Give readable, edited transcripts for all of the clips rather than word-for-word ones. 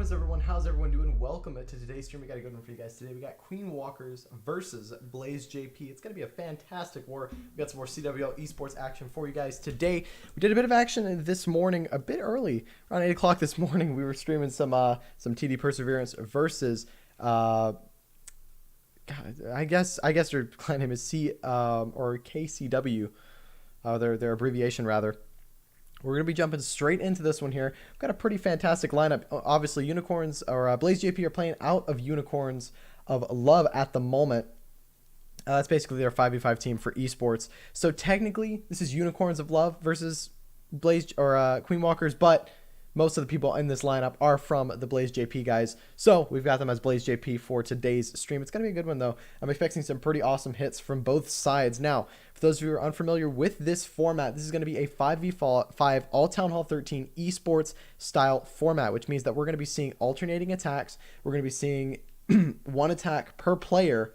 is everyone? How's everyone doing? Welcome to today's stream. We got a good one for you guys today. We got Queen Walkers versus Blaze JP. It's going to be a fantastic war. We got some more CWL Esports action for you guys today. We did a bit of action this morning, a bit early, around 8 o'clock this morning. We were streaming some TD Perseverance versus God, I guess their clan name is or KCW, their abbreviation rather. We're going to be jumping straight into this one here. We've got a pretty fantastic lineup. Obviously, Unicorns or Blaze JP are playing out of Unicorns of Love at the moment. That's basically their 5v5 team for esports. So technically, this is Unicorns of Love versus Blaze or Queen Walkers, but most of the people in this lineup are from the Blaze JP guys. So we've got them as Blaze JP for today's stream. It's going to be a good one, though. I'm expecting some pretty awesome hits from both sides. Now, for those of you who are unfamiliar with this format, this is going to be a 5v5 all Town Hall 13 esports style format, which means that we're going to be seeing alternating attacks. We're going to be seeing one attack per player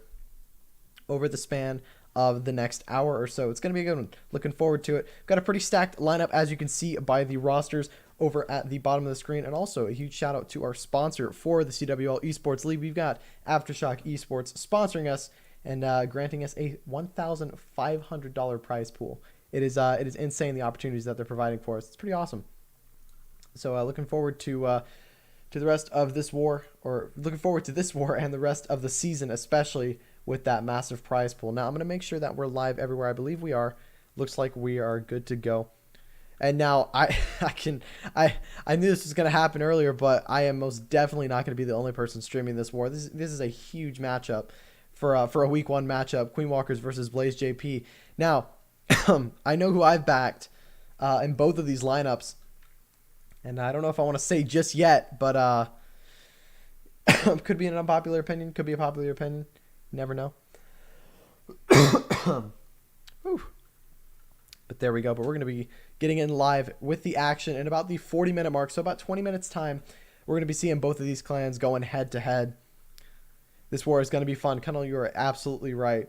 over the span of the next hour or so. It's going to be a good one. Looking forward to it. Got a pretty stacked lineup, as you can see by the rosters over at the bottom of the screen. And also a huge shout out to our sponsor for the CWL Esports League. We've got Aftershock Esports sponsoring us and granting us a $1,500 prize pool. It is insane, the opportunities that they're providing for us. It's pretty awesome. So looking forward to the rest of this war, or looking forward to this war and the rest of the season, especially with that massive prize pool. Now I'm going to make sure that we're live everywhere. I believe we are. Looks like we are good to go. And now I knew this was going to happen earlier, but I am most definitely not going to be the only person streaming this war. This is a huge matchup for a week one matchup, Queen Walkers versus Blaze JP. Now, I know who I've backed in both of these lineups, and I don't know if I want to say just yet, but could be an unpopular opinion, could be a popular opinion. You never know. But there we go. But we're going to be getting in live with the action in about the 40-minute mark. So about 20 minutes time, we're going to be seeing both of these clans going head to head. This war is going to be fun. Cunnell, you are absolutely right.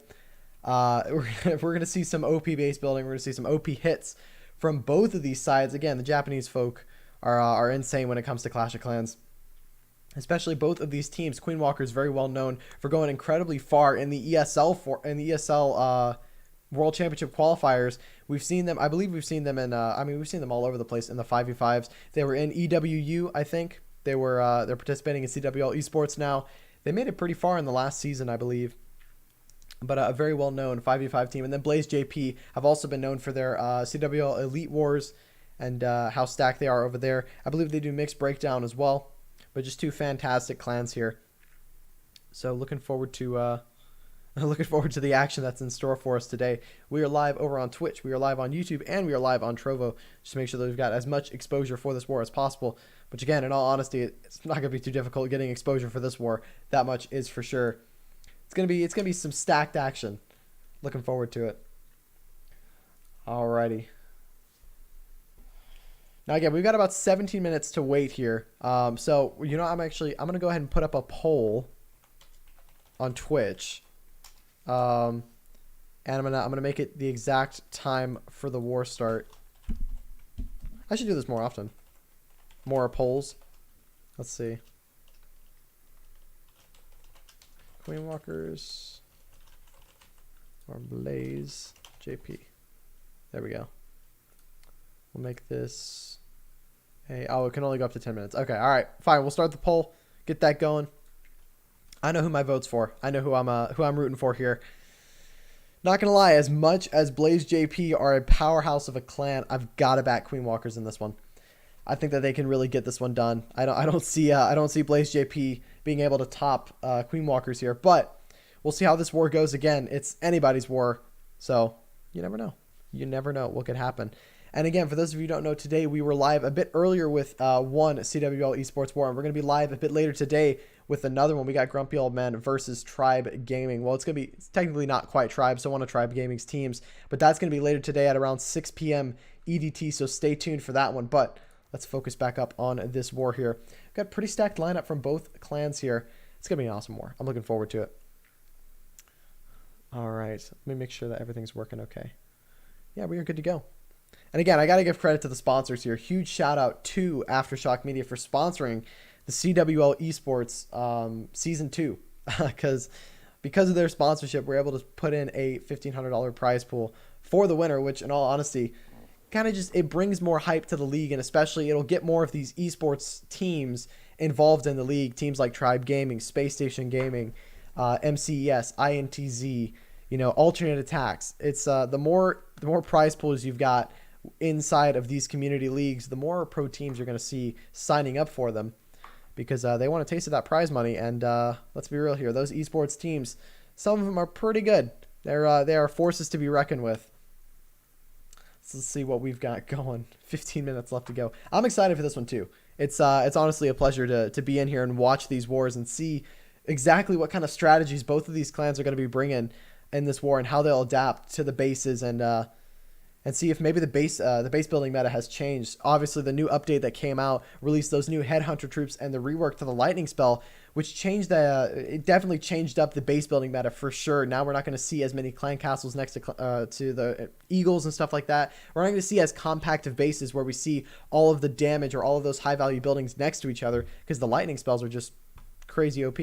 We're going to see some OP base building. We're going to see some OP hits from both of these sides. Again, the Japanese folk are insane when it comes to Clash of Clans. Especially both of these teams. Queen Walker is very well known for going incredibly far in the ESL World Championship qualifiers. We've seen them. I believe we've seen them in. We've seen them all over the place in the 5v5s. They were in EWU, I think. They're participating in CWL Esports now. They made it pretty far in the last season, I believe. But a very well known 5v5 team. And then Blaze JP have also been known for their CWL Elite Wars and how stacked they are over there. I believe they do mixed breakdown as well. But just two fantastic clans here. So looking forward to the action that's in store for us today. We are live over on Twitch, we are live on YouTube, and we are live on Trovo. Just to make sure that we've got as much exposure for this war as possible. But again, in all honesty, it's not going to be too difficult getting exposure for this war. That much is for sure. It's gonna be some stacked action. Looking forward to it. Alrighty. Now again, we've got about 17 minutes to wait here. So I'm gonna go ahead and put up a poll on Twitch. And I'm gonna make it the exact time for the war start. I should do this more often. More polls. Let's see. Queen Walkers or Blaze JP. There we go. We'll make this it can only go up to 10 minutes. Okay, all right, fine. We'll start the poll. Get that going. I know who my vote's for. I know who I'm rooting for here. Not gonna lie, as much as Blaze JP are a powerhouse of a clan, I've got to back Queen Walkers in this one. I think that they can really get this one done. I don't see Blaze JP being able to top Queen Walkers here, but we'll see how this war goes. Again, it's anybody's war, so you never know. You never know what could happen. And again, for those of you who don't know, today we were live a bit earlier with one CWL Esports War, and we're going to be live a bit later today with another one. We got Grumpy Old Men versus Tribe Gaming. Well, it's technically not quite Tribe, so one of Tribe Gaming's teams, but that's going to be later today at around 6 p.m. EDT, so stay tuned for that one. But let's focus back up on this war here. We've got a pretty stacked lineup from both clans here. It's going to be an awesome war. I'm looking forward to it. All right, let me make sure that everything's working okay. Yeah, we are good to go. And again, I got to give credit to the sponsors here. Huge shout out to Aftershock Media for sponsoring the CWL Esports Season 2 because of their sponsorship, we're able to put in a $1,500 prize pool for the winner, which in all honesty, kind of just, it brings more hype to the league, and especially it'll get more of these esports teams involved in the league. Teams like Tribe Gaming, Space Station Gaming, MCES, INTZ, alternate attacks. It's the more prize pools you've got inside of these community leagues, the more pro teams you're going to see signing up for them, because they want a taste of that prize money. And let's be real here, those esports teams, some of them are pretty good. They are forces to be reckoned with. So let's see what we've got going. 15 minutes left to go. I'm excited for this one too. It's honestly a pleasure to be in here and watch these wars and see exactly what kind of strategies both of these clans are going to be bringing in this war, and how they'll adapt to the bases, and see if maybe the base building meta has changed. Obviously, the new update that came out released those new headhunter troops and the rework to the lightning spell, which changed it definitely changed up the base building meta for sure. Now we're not going to see as many clan castles next to the eagles and stuff like that. We're not going to see as compact of bases where we see all of the damage or all of those high value buildings next to each other, because the lightning spells are just crazy OP.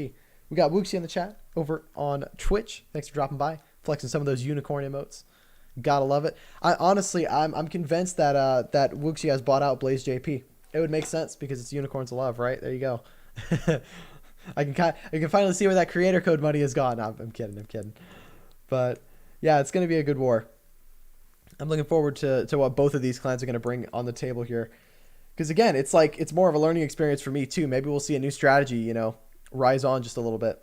We got Wuxi in the chat over on Twitch. Thanks for dropping by, flexing some of those unicorn emotes. Gotta love it. I'm convinced that that Wuxi has bought out Blaze JP. It would make sense because it's unicorns of love, right? There you go. I can finally see where that creator code money has gone. No, I'm kidding. But yeah, it's gonna be a good war. I'm looking forward to what both of these clans are gonna bring on the table here. Because again, it's more of a learning experience for me too. Maybe we'll see a new strategy, rise on just a little bit,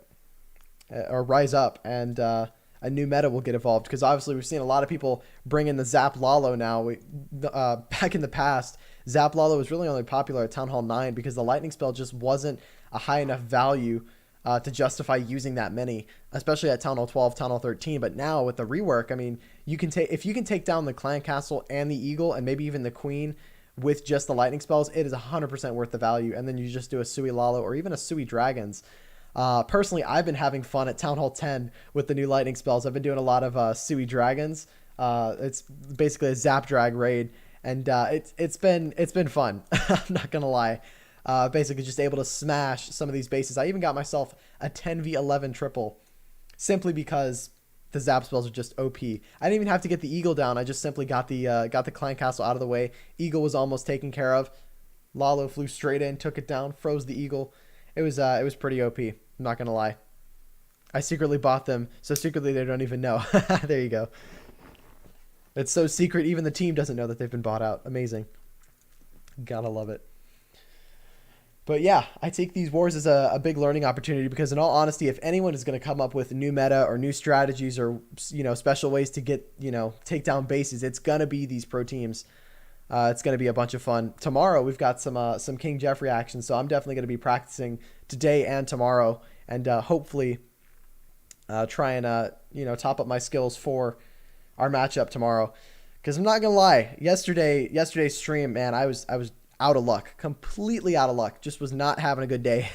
or rise up, and a new meta will get evolved. Because obviously we've seen a lot of people bring in the Zap Lalo now. Back in the past, Zap Lalo was really only popular at Town Hall 9 because the lightning spell just wasn't a high enough value to justify using that many, especially at Town Hall 12, Town Hall 13. But now with the rework, I mean, if you can take down the clan castle and the eagle and maybe even the queen with just the lightning spells, it is 100% worth the value. And then you just do a Sui Lalo or even a Sui Dragons. Personally, I've been having fun at Town Hall 10 with the new lightning spells. I've been doing a lot of Sui Dragons. It's basically a Zap Drag raid, and it's been fun. I'm not gonna lie. Basically just able to smash some of these bases. I even got myself a 10v11 triple simply because the Zap spells are just OP. I didn't even have to get the eagle down. I just simply got the clan castle out of the way. Eagle was almost taken care of. Lalo flew straight in, took it down, froze the eagle. It was pretty OP. I'm not gonna lie. I secretly bought them, so secretly they don't even know. There you go. It's so secret, even the team doesn't know that they've been bought out. Amazing. Gotta love it. But yeah, I take these wars as a big learning opportunity, because in all honesty, if anyone is going to come up with new meta or new strategies or special ways to get take down bases, it's gonna be these pro teams. It's gonna be a bunch of fun. Tomorrow we've got some King Jeffrey action, so I'm definitely gonna be practicing today and tomorrow, and hopefully try and top up my skills for our matchup tomorrow. Because I'm not gonna lie, yesterday's stream, man, I was out of luck, completely out of luck. Just was not having a good day.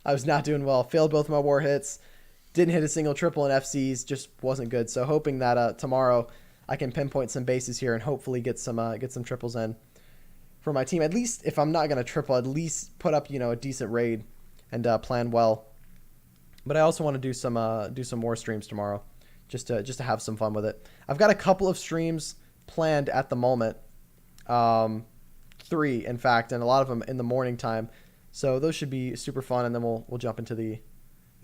I was not doing well. Failed both of my war hits. Didn't hit a single triple in FCs. Just wasn't good. So hoping that tomorrow I can pinpoint some bases here and hopefully get some triples in for my team. At least if I'm not gonna triple, at least put up a decent raid and plan well. But I also want to do some more streams tomorrow, just to have some fun with it. I've got a couple of streams planned at the moment. 3 in fact, and a lot of them in the morning time, so those should be super fun, and then we'll jump into the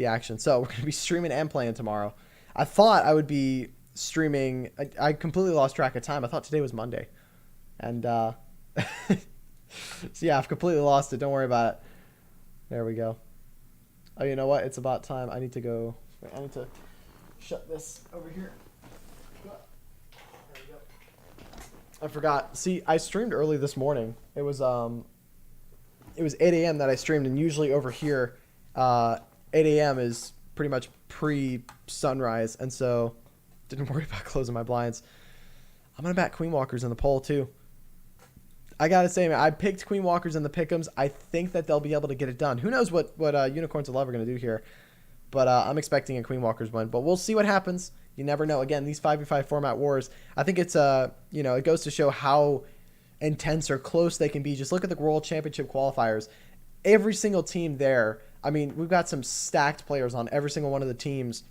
action. So we're gonna be streaming and playing tomorrow. I thought I would be streaming. I completely lost track of time. I thought today was Monday, and so yeah, I've completely lost it. Don't worry about it. There we go. Oh, you know what, it's about time. I need to go. I need to shut this over here. I forgot. See, I streamed early this morning. It was 8 a.m. that I streamed, and usually over here, 8 a.m. is pretty much pre-sunrise, and so didn't worry about closing my blinds. I'm gonna back Queen Walkers in the poll too. I gotta say, man, I picked Queen Walkers in the pick'ems. I think that they'll be able to get it done. Who knows what Unicorns of Love are gonna do here, but I'm expecting a Queen Walkers win. But we'll see what happens. You never know. Again, these 5v5 format wars, I think it's it goes to show how intense or close they can be. Just look at the World Championship qualifiers. every single team there. I mean, we've got some stacked players on every single one of the teams.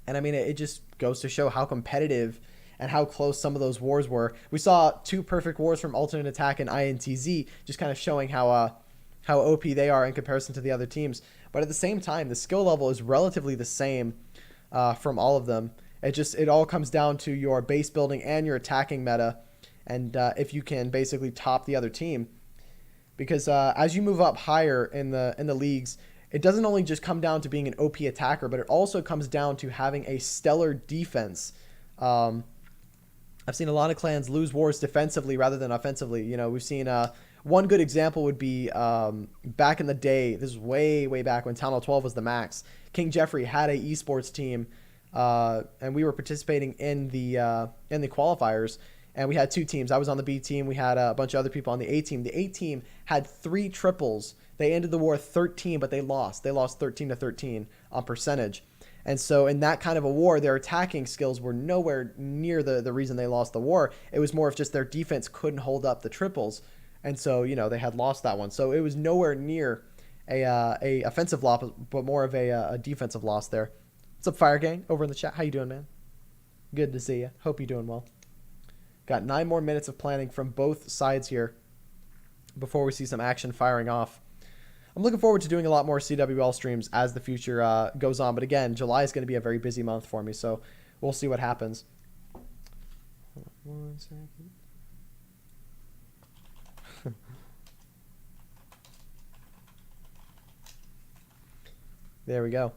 And I mean, it just goes to show how competitive and how close some of those wars were. We saw two perfect wars from Alternate Attack and INTZ, just kind of showing how OP they are in comparison to the other teams. But at the same time, the skill level is relatively the same from all of them. It all comes down to your base building and your attacking meta, and if you can basically top the other team. Because as you move up higher in the leagues, it doesn't only just come down to being an OP attacker, but it also comes down to having a stellar defense. I've seen a lot of clans lose wars defensively rather than offensively. You know, we've seen one good example would be back in the day. This is way back when Town Hall 12 was the max. King Jeffrey had a esports team, and we were participating in the qualifiers. And we had two teams. I was on the B team. We had a bunch of other people on the A team. The A team had 3 triples. They ended the war 13, but they lost. They lost 13-13 on percentage. And so in that kind of a war, their attacking skills were nowhere near the reason they lost the war. It was more of just their defense couldn't hold up the triples. And so, you know, they had lost that one. So it was nowhere near a offensive loss, but more of a defensive loss there. What's up, Fire Gang, over in the chat? How you doing, man? Good to see you. Hope you're doing well. Got 9 more minutes of planning from both sides here before we see some action firing off. I'm looking forward to doing a lot more CWL streams as the future goes on. But again, July is going to be a very busy month for me, so we'll see what happens. Hold on 1 second. There we go.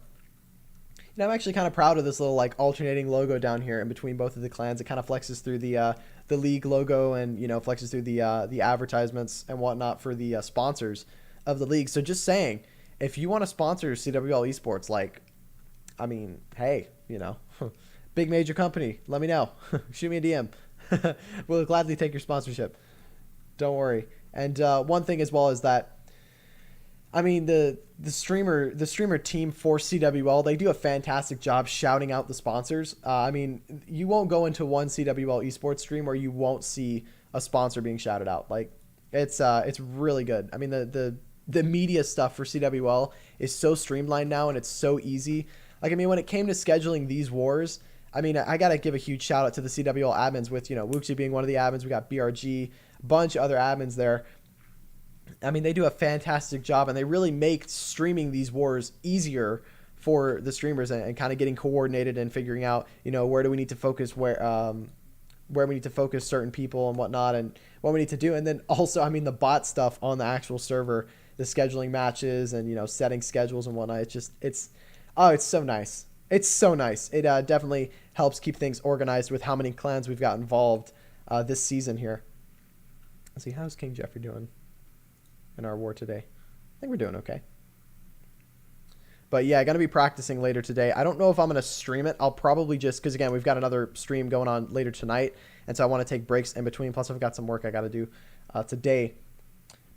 You know, I'm actually kind of proud of this little like alternating logo down here in between both of the clans. It kind of flexes through the league logo and, you know, flexes through the advertisements and whatnot for the sponsors of the league. So just saying, if you want to sponsor CWL Esports, like, I mean, hey, you know, big major company, let me know. Shoot me a DM. We'll gladly take your sponsorship. Don't worry. And one thing as well is that, I mean, the streamer team for CWL, they do a fantastic job shouting out the sponsors. I mean, you won't go into one CWL esports stream where you won't see a sponsor being shouted out. Like, it's really good. I mean, the media stuff for CWL is so streamlined now, and it's so easy. Like, I mean, when it came to scheduling these wars, I mean, I got to give a huge shout out to the CWL admins with, you know, Wuxi being one of the admins. We got BRG, a bunch of other admins there. I mean, they do a fantastic job, and they really make streaming these wars easier for the streamers and kind of getting coordinated and figuring out, you know, where do we need to focus, where we need to focus certain people and whatnot, and what we need to do. And then also, I mean, the bot stuff on the actual server, the scheduling matches and, you know, setting schedules and whatnot. It's so nice. It's so nice. It definitely helps keep things organized with how many clans we've got involved this season here. Let's see, how's King Jeffrey doing in our war today? I think we're doing okay. But yeah, I'm going to be practicing later today. I don't know if I'm going to stream it. I'll probably just, because again, we've got another stream going on later tonight, and so I want to take breaks in between. Plus, I've got some work I got to do today.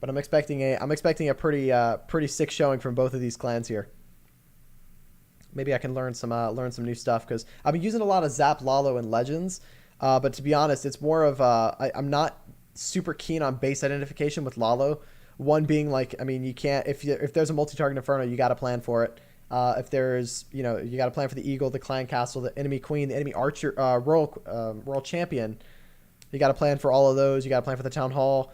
But I'm expecting a pretty sick showing from both of these clans here. Maybe I can learn some new stuff, because I've been using a lot of Zap, Lalo, and Legends. But to be honest, it's more of I'm not super keen on base identification with Lalo. One being, like, I mean, you can't, if there's a multi-target Inferno, you got to plan for it. If there's, you know, you got to plan for the Eagle, the Clan Castle, the enemy Queen, the enemy Archer, Royal Champion. You got to plan for all of those. You got to plan for the Town Hall.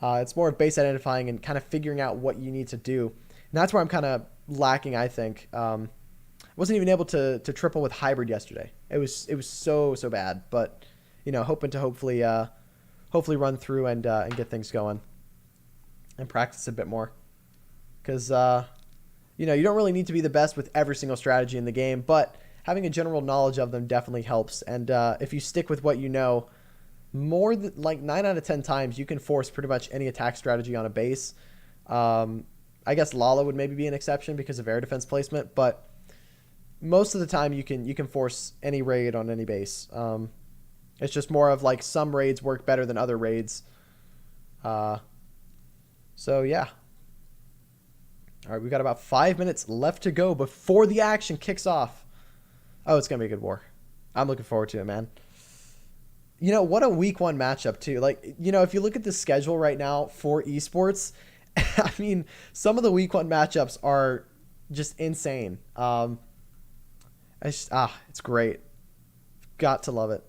It's more of base identifying and kind of figuring out what you need to do. And that's where I'm kind of lacking, I think. I wasn't even able to triple with Hybrid yesterday. It was so bad. But, you know, hoping to hopefully run through and get things going and practice a bit more. Because, you know, you don't really need to be the best with every single strategy in the game, but having a general knowledge of them definitely helps. And if you stick with what you know, more than like 9 out of 10 times, you can force pretty much any attack strategy on a base. I guess Lala would maybe be an exception because of air defense placement, but most of the time you can force any raid on any base. It's just more of like some raids work better than other raids. So yeah. All right, we've got about 5 minutes left to go before the action kicks off. Oh, it's gonna be a good war. I'm looking forward to it, man. You know, what a week 1 matchup too. Like, you know, if you look at the schedule right now for esports, I mean, some of the week one matchups are just insane. It's great. Got to love it.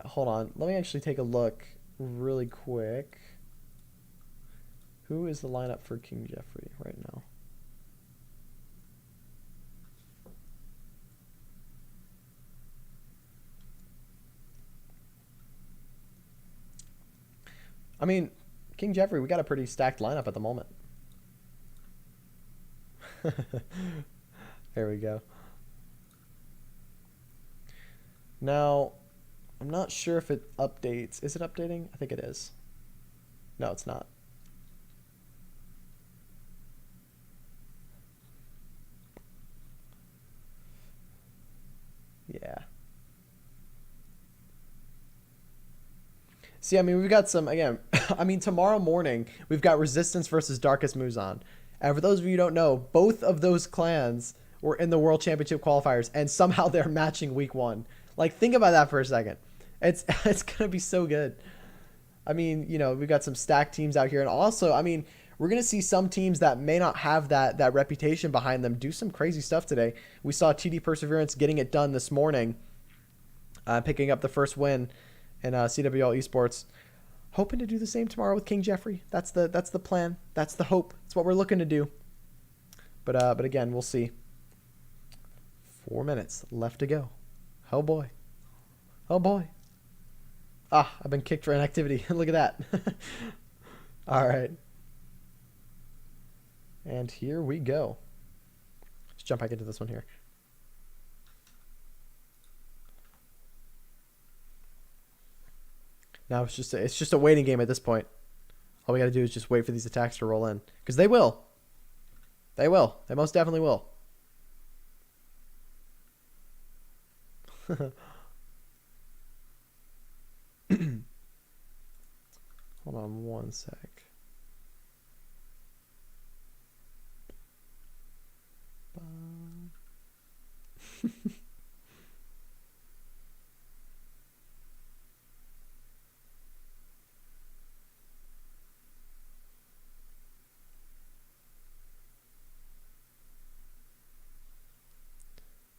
Hold on. Let me actually take a look really quick. Who is the lineup for King Jeffrey right now? I mean, King Jeffrey, we got a pretty stacked lineup at the moment. There we go. Now, I'm not sure if it updates. Is it updating? I think it is. No, it's not. Yeah. See, I mean, we've got some, again, I mean, tomorrow morning, we've got Resistance versus Darkest Muzan. And for those of you who don't know, both of those clans were in the World Championship qualifiers, and somehow they're matching week one. Like, think about that for a second. It's it's going to be so good. I mean, you know, we've got some stacked teams out here. And also, I mean, we're going to see some teams that may not have that reputation behind them do some crazy stuff today. We saw TD Perseverance getting it done this morning, picking up the first win in CWL Esports. Hoping to do the same tomorrow with King Jeffrey. That's the plan. That's the hope. It's what we're looking to do. But again, we'll see. 4 minutes left to go. Oh boy. Oh boy. Ah, I've been kicked for inactivity. Look at that. All right. And here we go. Let's jump back into this one here. Now it's just a waiting game at this point. All we got to do is just wait for these attacks to roll in, because they will. They will. They most definitely will. Hold on one sec.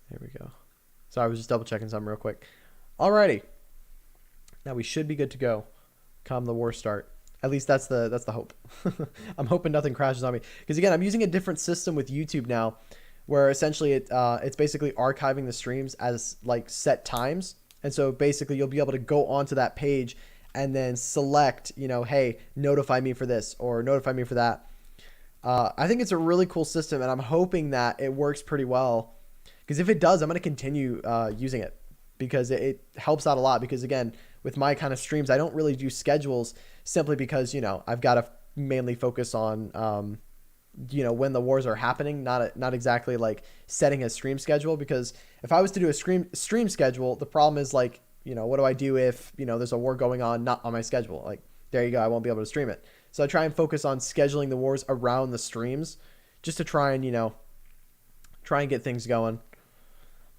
There we go. So I was just double checking something real quick. Alrighty. Now we should be good to go come the war start. At least that's the hope. I'm hoping nothing crashes on me. Because again, I'm using a different system with YouTube now, where essentially it's basically archiving the streams as like set times. And so basically you'll be able to go onto that page and then select, you know, hey, notify me for this or notify me for that. I think it's a really cool system, and I'm hoping that it works pretty well. Because if it does, I'm going to continue using it, because it helps out a lot. Because again, with my kind of streams, I don't really do schedules simply because, you know, I've got to mainly focus on, you know, when the wars are happening, not exactly like setting a stream schedule. Because if I was to do a stream schedule, the problem is like, you know, what do I do if, you know, there's a war going on, not on my schedule? Like, there you go. I won't be able to stream it. So I try and focus on scheduling the wars around the streams just to try and, you know, try and get things going.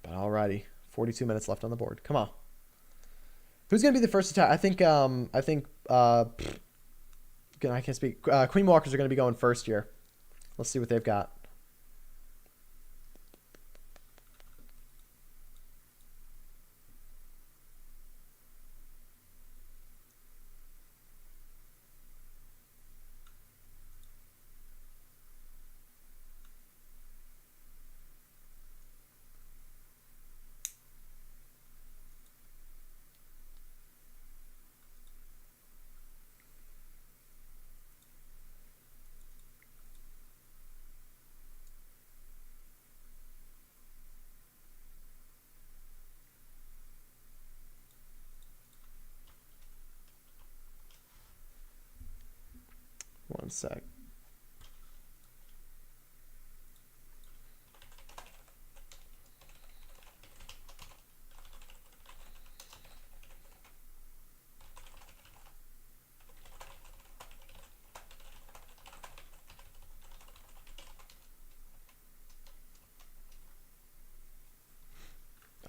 But alrighty, 42 minutes left on the board. Come on. Who's gonna be the first attack? I think I can't speak. Queen Walkers are gonna be going first here. Let's see what they've got. One sec.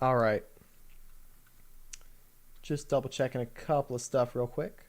All right. Just double checking a couple of stuff real quick.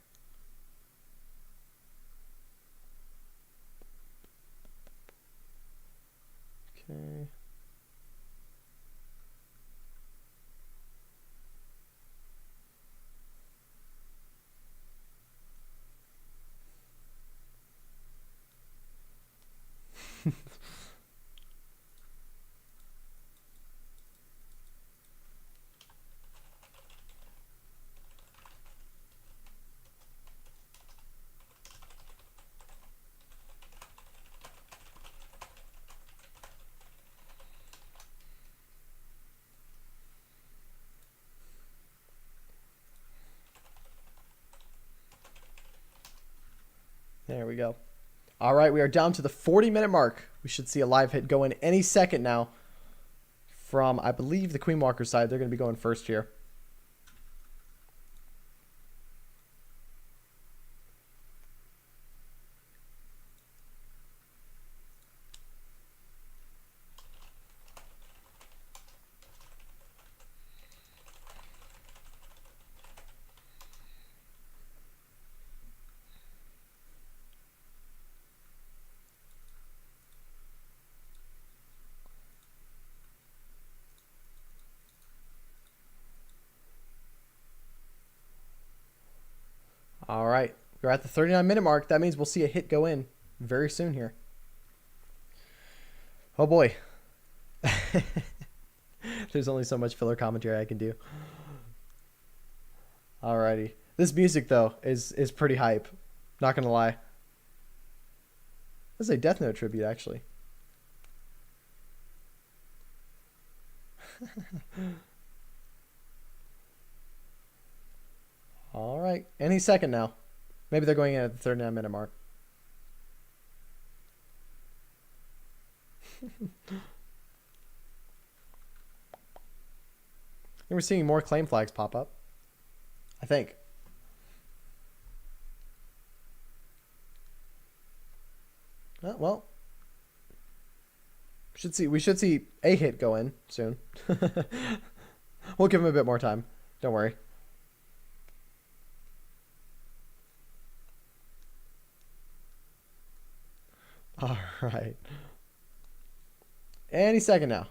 There we go. All right, we are down to the 40-minute mark. We should see a live hit go in any second now from, I believe, the Queen Walker side. They're going to be going first here. All right, we're at the 39-minute mark. That means we'll see a hit go in very soon here. Oh boy. There's only so much filler commentary I can do. Alrighty. This music, though, is pretty hype. Not going to lie. This is a Death Note tribute, actually. All right. Any second now. Maybe they're going in at the 39-minute mark. And we're seeing more claim flags pop up, I think. Well, we should see a hit go in soon. We'll give him a bit more time. Don't worry. All right. Any second now.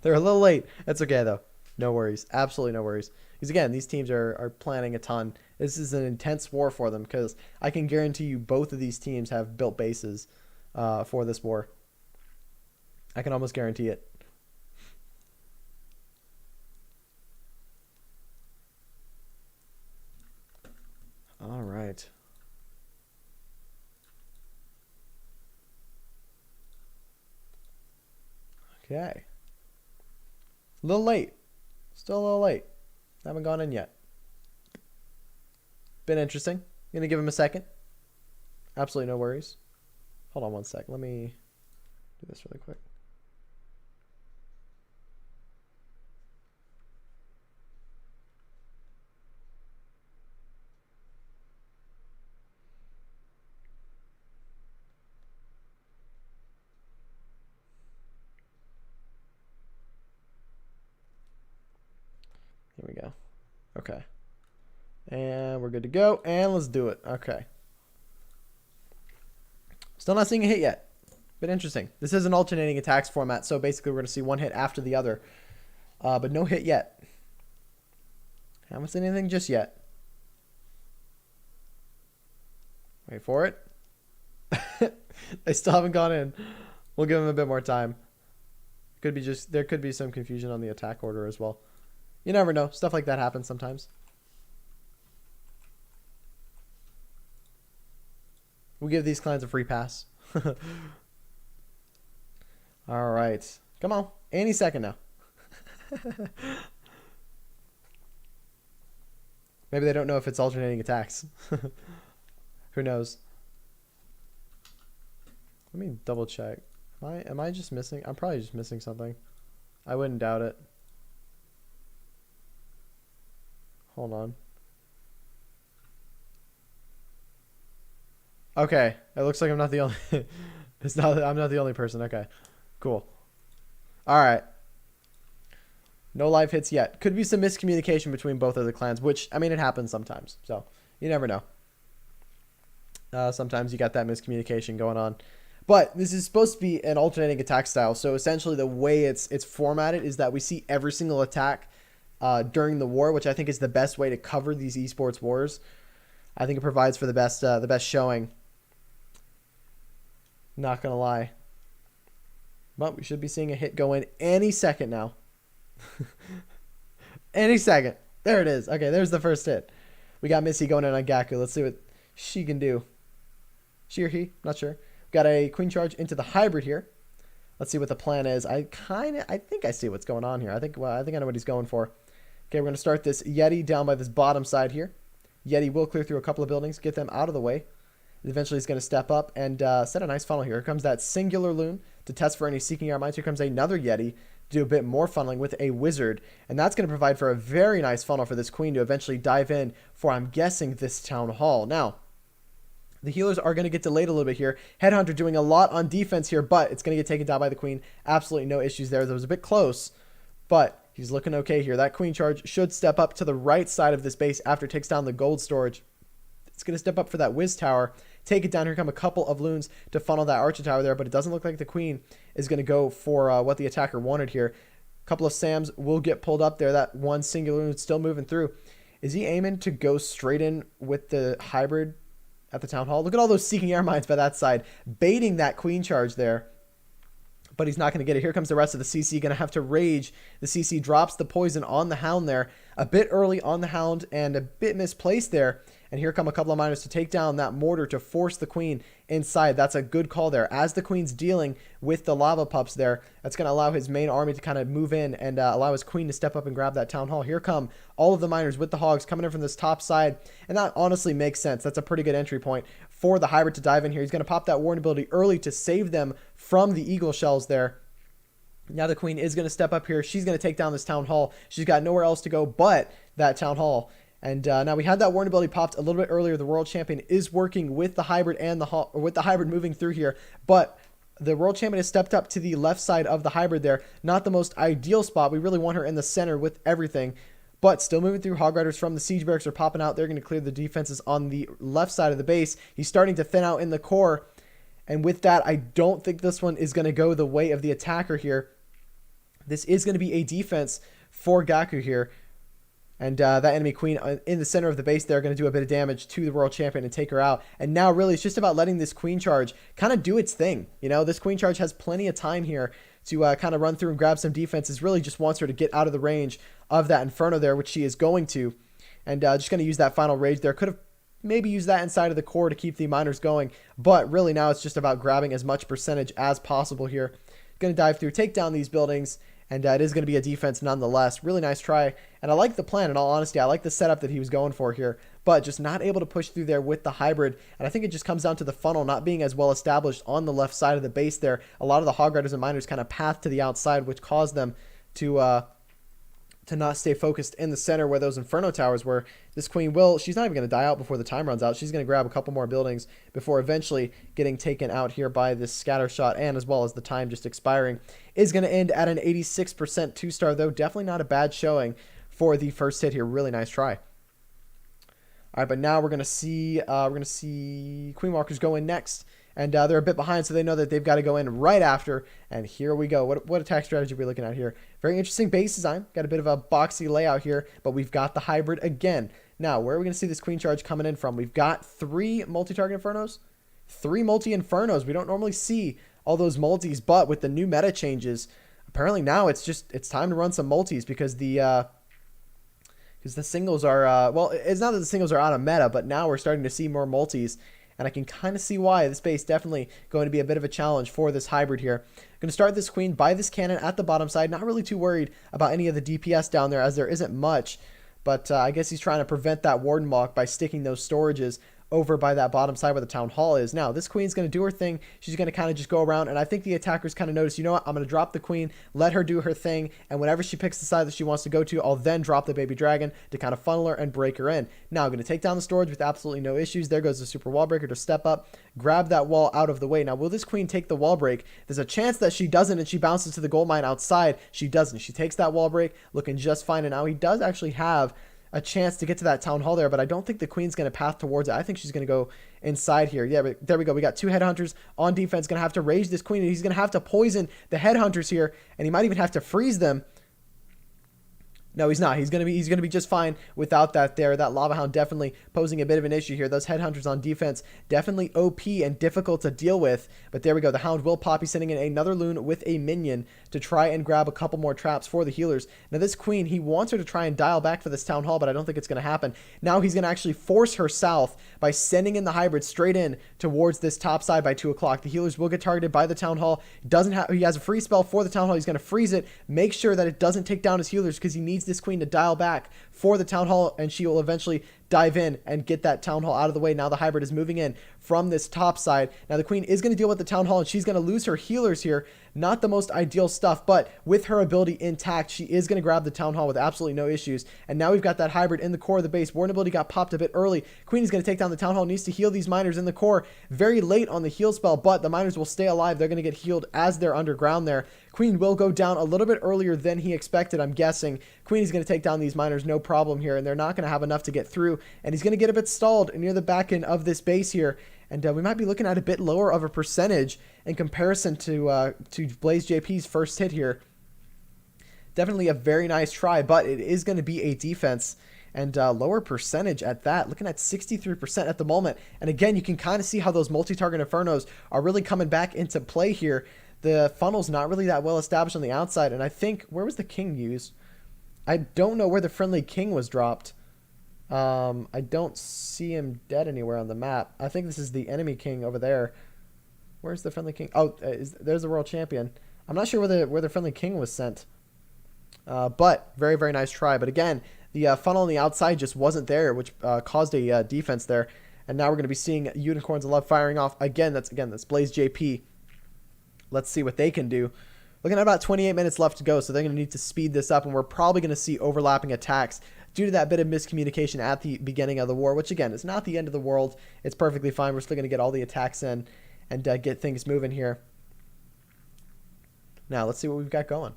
They're a little late. That's okay, though. No worries. Absolutely no worries. Because, again, these teams are planning a ton. This is an intense war for them because I can guarantee you both of these teams have built bases for this war. I can almost guarantee it. All right. Okay. A little late. Still a little late. Haven't gone in yet. Been interesting. Gonna give him a second. Absolutely no worries. Hold on one sec. Let me do this really quick. Here we go. Okay. And we're good to go. And let's do it. Okay. Still not seeing a hit yet. But interesting. This is an alternating attacks format, so basically we're going to see one hit after the other. But no hit yet. Haven't seen anything just yet. Wait for it. They still haven't gone in. We'll give them a bit more time. There could be some confusion on the attack order as well. You never know. Stuff like that happens sometimes. We'll give these clans a free pass. All right. Come on. Any second now. Maybe they don't know if it's alternating attacks. Who knows? Let me double check. Am I just missing? I'm probably just missing something. I wouldn't doubt it. Hold on. Okay, it looks like I'm not the only. I'm not the only person. Okay, cool. All right. No live hits yet. Could be some miscommunication between both of the clans, which I mean it happens sometimes. So you never know. Sometimes you got that miscommunication going on. But this is supposed to be an alternating attack style. So essentially, the way it's formatted is that we see every single attack during the war, which I think is the best way to cover these esports wars. I think it provides for the best showing. Not gonna lie. But we should be seeing a hit go in any second now. Any second. There it is. Okay, there's the first hit. We got Missy going in on Gaku. Let's see what she can do. She or he? Not sure. Got a queen charge into the hybrid here. Let's see what the plan is. I think I see what's going on here. I think I know what he's going for. Okay, we're going to start this Yeti down by this bottom side here. Yeti will clear through a couple of buildings, get them out of the way. Eventually he's going to step up and set a nice funnel here. Here comes that singular loon to test for any seeking arm mines. Here comes another Yeti to do a bit more funneling with a wizard. And that's going to provide for a very nice funnel for this queen to eventually dive in for, I'm guessing, this town hall. Now, the healers are going to get delayed a little bit here. Headhunter doing a lot on defense here, but it's going to get taken down by the queen. Absolutely no issues there. That was a bit close, but he's looking okay here. That queen charge should step up to the right side of this base after it takes down the gold storage. It's going to step up for that whiz tower, take it down. Here come a couple of loons to funnel that archer tower there, but it doesn't look like the queen is going to go for what the attacker wanted here. A couple of Sams will get pulled up there. That one singular loon still moving through. Is he aiming to go straight in with the hybrid at the town hall? Look at all those seeking air mines by that side, baiting that queen charge there. But he's not going to get it. Here comes the rest of the CC, going to have to rage. The CC drops the poison on the hound there, a bit early on the hound and a bit misplaced there. And here come a couple of miners to take down that mortar to force the queen inside. That's a good call there. As the queen's dealing with the lava pups there, that's going to allow his main army to kind of move in and allow his queen to step up and grab that town hall. Here come all of the miners with the hogs coming in from this top side. And that honestly makes sense. That's a pretty good entry point for the hybrid to dive in here. He's going to pop that warning ability early to save them from the eagle shells there. Now the queen is going to step up here. She's going to take down this town hall. She's got nowhere else to go but that town hall. And now we had that warning ability popped a little bit earlier. The world champion is working with the hybrid and with the hybrid moving through here, but the world champion has stepped up to the left side of the hybrid there. Not the most ideal spot. We really want her in the center with everything, but still moving through. Hog Riders from the siege barracks are popping out. They're going to clear the defenses on the left side of the base. He's starting to thin out in the core, and with that, I don't think this one is going to go the way of the attacker here. This is going to be a defense for Gaku here. And that enemy queen in the center of the base there going to do a bit of damage to the world champion and take her out. And now really it's just about letting this queen charge kind of do its thing. You know, this queen charge has plenty of time here to kind of run through and grab some defenses. Really just wants her to get out of the range of that inferno there, which she is going to. And just going to use that final rage there. Could have maybe used that inside of the core to keep the miners going. But really now it's just about grabbing as much percentage as possible here. Going to dive through, take down these buildings. And it is going to be a defense nonetheless. Really nice try. And I like the plan, in all honesty. I like the setup that he was going for here. But just not able to push through there with the hybrid. And I think it just comes down to the funnel not being as well established on the left side of the base there. A lot of the hog riders and miners kind of path to the outside, which caused them to not stay focused in the center where those inferno towers were. This queen will, she's not even going to die out before the time runs out. She's going to grab a couple more buildings before eventually getting taken out here by this scatter shot, and as well as the time just expiring. Is going to end at an 86% 2-star though. Definitely not a bad showing for the first hit here. Really nice try. All right, but now we're going to see Queen Walkers go in next. And they're a bit behind, so they know that they've got to go in right after. And here we go. What attack strategy are we looking at here? Very interesting base design. Got a bit of a boxy layout here, but we've got the hybrid again. Now, where are we going to see this queen charge coming in from? We've got 3 multi-target infernos. 3 multi-infernos. We don't normally see all those multis, but with the new meta changes, apparently now it's time to run some multis because the singles are, well, it's not that the singles are out of meta, but now we're starting to see more multis. And I can kind of see why this base definitely going to be a bit of a challenge for this hybrid here. Going to start this queen by this cannon at the bottom side. Not really too worried about any of the DPS down there as there isn't much. But I guess he's trying to prevent that warden walk by sticking those storages over by that bottom side where the town hall is. Now, this queen's going to do her thing. She's going to kind of just go around, and I think the attackers kind of notice, you know what, I'm going to drop the queen, let her do her thing, and whenever she picks the side that she wants to go to, I'll then drop the baby dragon to kind of funnel her and break her in. Now, I'm going to take down the storage with absolutely no issues. There goes the super wall breaker to step up, grab that wall out of the way. Now, will this queen take the wall break? There's a chance that she doesn't, and she bounces to the gold mine outside. She doesn't. She takes that wall break, looking just fine, and now he does actually have a chance to get to that town hall there, but I don't think the queen's going to path towards it. I think she's going to go inside here. Yeah, but there we go. We got 2 headhunters on defense. Going to have to rage this queen, and he's going to have to poison the headhunters here, and he might even have to freeze them. No, he's not. He's gonna be just fine without that there. That Lava Hound definitely posing a bit of an issue here. Those headhunters on defense definitely OP and difficult to deal with. But there we go. The Hound will pop. He's sending in another loon with a minion to try and grab a couple more traps for the healers. Now this queen, he wants her to try and dial back for this town hall, but I don't think it's going to happen. Now he's going to actually force her south by sending in the hybrid straight in towards this top side by 2 o'clock. The healers will get targeted by the town hall. He has a free spell for the town hall. He's going to freeze it, make sure that it doesn't take down his healers because he needs needs this queen to dial back for the Town Hall, and she will eventually dive in and get that Town Hall out of the way. Now the hybrid is moving in from this top side. Now the queen is going to deal with the Town Hall, and she's going to lose her healers here. Not the most ideal stuff, but with her ability intact, she is going to grab the Town Hall with absolutely no issues. And now we've got that hybrid in the core of the base. Warden ability got popped a bit early. Queen is going to take down the Town Hall, needs to heal these miners in the core very late on the heal spell, but the miners will stay alive. They're going to get healed as they're underground there. Queen will go down a little bit earlier than he expected, I'm guessing. Queen is going to take down these miners, no problem here, and they're not going to have enough to get through, and he's going to get a bit stalled near the back end of this base here, and we might be looking at a bit lower of a percentage in comparison to Blaze JP's first hit here. Definitely a very nice try, but it is going to be a defense, and lower percentage at that, looking at 63% at the moment. And again, you can kind of see how those multi-target Infernos are really coming back into play here. The funnel's not really that well established on the outside, and I think, where was the king used? I don't know where the friendly king was dropped. I don't see him dead anywhere on the map. I think this is the enemy king over there. Where's the friendly king? Oh, there's the world champion. I'm not sure where the friendly king was sent. But very, very nice try. But again, the funnel on the outside just wasn't there, which caused a defense there. And now we're going to be seeing Unicorns of Love firing off again. That's Blaze JP. Let's see what they can do. Looking at about 28 minutes left to go, so they're going to need to speed this up, and we're probably going to see overlapping attacks due to that bit of miscommunication at the beginning of the war, which again is not the end of the world. It's perfectly fine. We're still going to get all the attacks in and get things moving here. Now let's see what we've got going.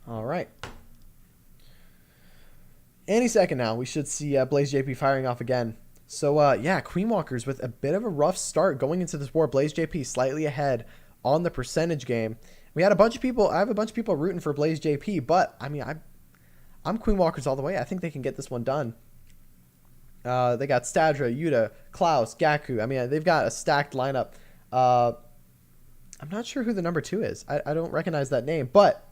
All right. Any second now, we should see Blaze JP firing off again. So, yeah, Queen Walkers with a bit of a rough start going into this war. Blaze JP slightly ahead on the percentage game. We had a bunch of people. I have a bunch of people rooting for Blaze JP, but I mean, I'm Queen Walkers all the way. I think they can get this one done. They got Stadra, Yuta, Klaus, Gaku. I mean, they've got a stacked lineup. I'm not sure who the number 2 is. I don't recognize that name, but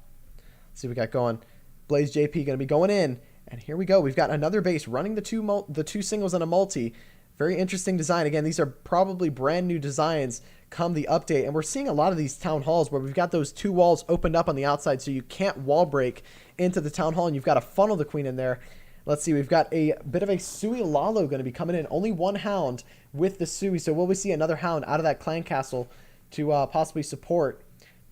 let's see what we got going. Blaze JP going to be going in, and here we go. We've got another base running the two singles and a multi. Very interesting design. Again, these are probably brand new designs come the update, and we're seeing a lot of these town halls where we've got those 2 walls opened up on the outside, so you can't wall break into the town hall, and you've got to funnel the queen in there. Let's see, we've got a bit of a Sui Lalo going to be coming in. Only 1 hound with the Sui, so will we see another hound out of that clan castle to possibly support?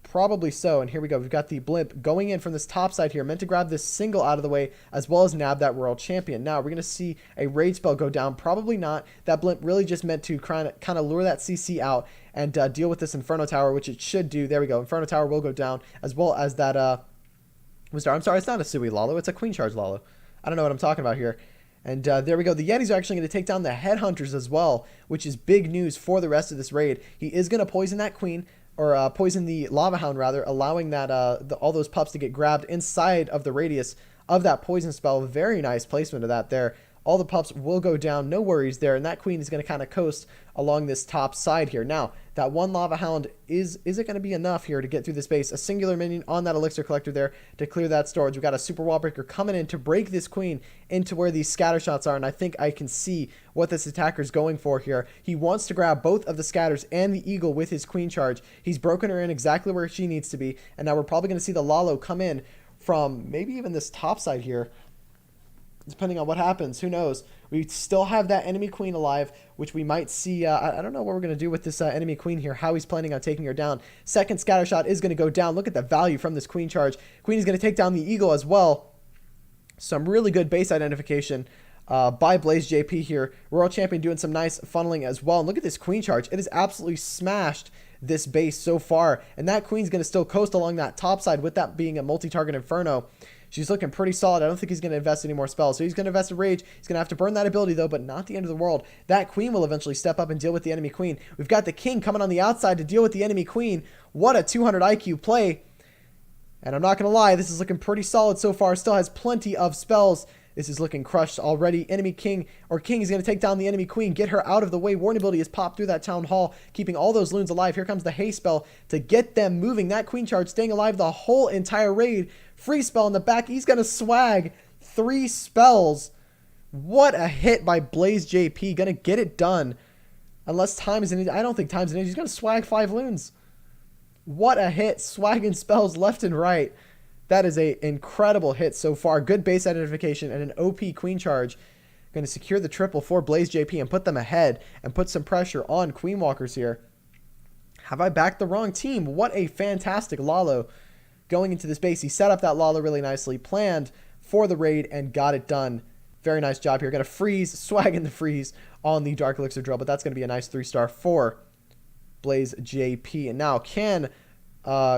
Probably so, and here we go. We've got the blimp going in from this top side here, meant to grab this single out of the way, as well as nab that world champion. Now, we're going to see a raid spell go down. Probably not. That blimp really just meant to kind of lure that CC out and deal with this Inferno Tower, which it should do. There we go. Inferno Tower will go down, as well as that, I'm sorry, it's not a Sui Lalo. It's a Queen Charge Lalo. I don't know what I'm talking about here. And there we go. The Yetis are actually going to take down the Headhunters as well, which is big news for the rest of this raid. He is going to poison that queen, or poison the Lava Hound rather, allowing that all those pups to get grabbed inside of the radius of that poison spell. Very nice placement of that there. All the pups will go down, no worries there, and that queen is going to kind of coast along this top side here. Now, that 1 Lava Hound, is it going to be enough here to get through this base? A singular minion on that Elixir Collector there to clear that storage. We've got a Super Wall Breaker coming in to break this queen into where these scatter shots are, and I think I can see what this attacker is going for here. He wants to grab both of the scatters and the eagle with his queen charge. He's broken her in exactly where she needs to be, and now we're probably going to see the Lalo come in from maybe even this top side here. Depending on what happens, who knows? We still have that enemy queen alive, which we might see. I don't know what we're going to do with this enemy queen here, how he's planning on taking her down. Second scatter shot is going to go down. Look at the value from this queen charge. Queen is going to take down the eagle as well. Some really good base identification by Blaze JP here. World Champion doing some nice funneling as well. And look at this queen charge. It has absolutely smashed this base so far. And that queen's going to still coast along that top side with that being a multi-target Inferno. She's looking pretty solid. I don't think he's going to invest any more spells. So he's going to invest in Rage. He's going to have to burn that ability, though, but not the end of the world. That queen will eventually step up and deal with the enemy queen. We've got the king coming on the outside to deal with the enemy queen. What a 200 IQ play. And I'm not going to lie, this is looking pretty solid so far. Still has plenty of spells This is looking crushed already. Enemy king or king is going to take down the enemy queen. Get her out of the way. Warning ability is popped through that town hall, keeping all those loons alive. Here comes the haste spell to get them moving. That queen charge staying alive the whole entire raid. Free spell in the back. He's going to swag 3 spells. What a hit by Blaze JP. Going to get it done. Unless time is an I don't think time's an issue. He's going to swag 5 loons. What a hit. Swagging spells left and right. That is a incredible hit so far. Good base identification and an OP queen charge. Going to secure the triple for Blaze JP and put them ahead and put some pressure on Queen Walkers here. Have I backed the wrong team? What a fantastic Lalo going into this base. He set up that Lalo really nicely, planned for the raid, and got it done. Very nice job here. Going to freeze, swag in the freeze on the Dark Elixir drill, but that's going to be a nice 3-star for Blaze JP. And now can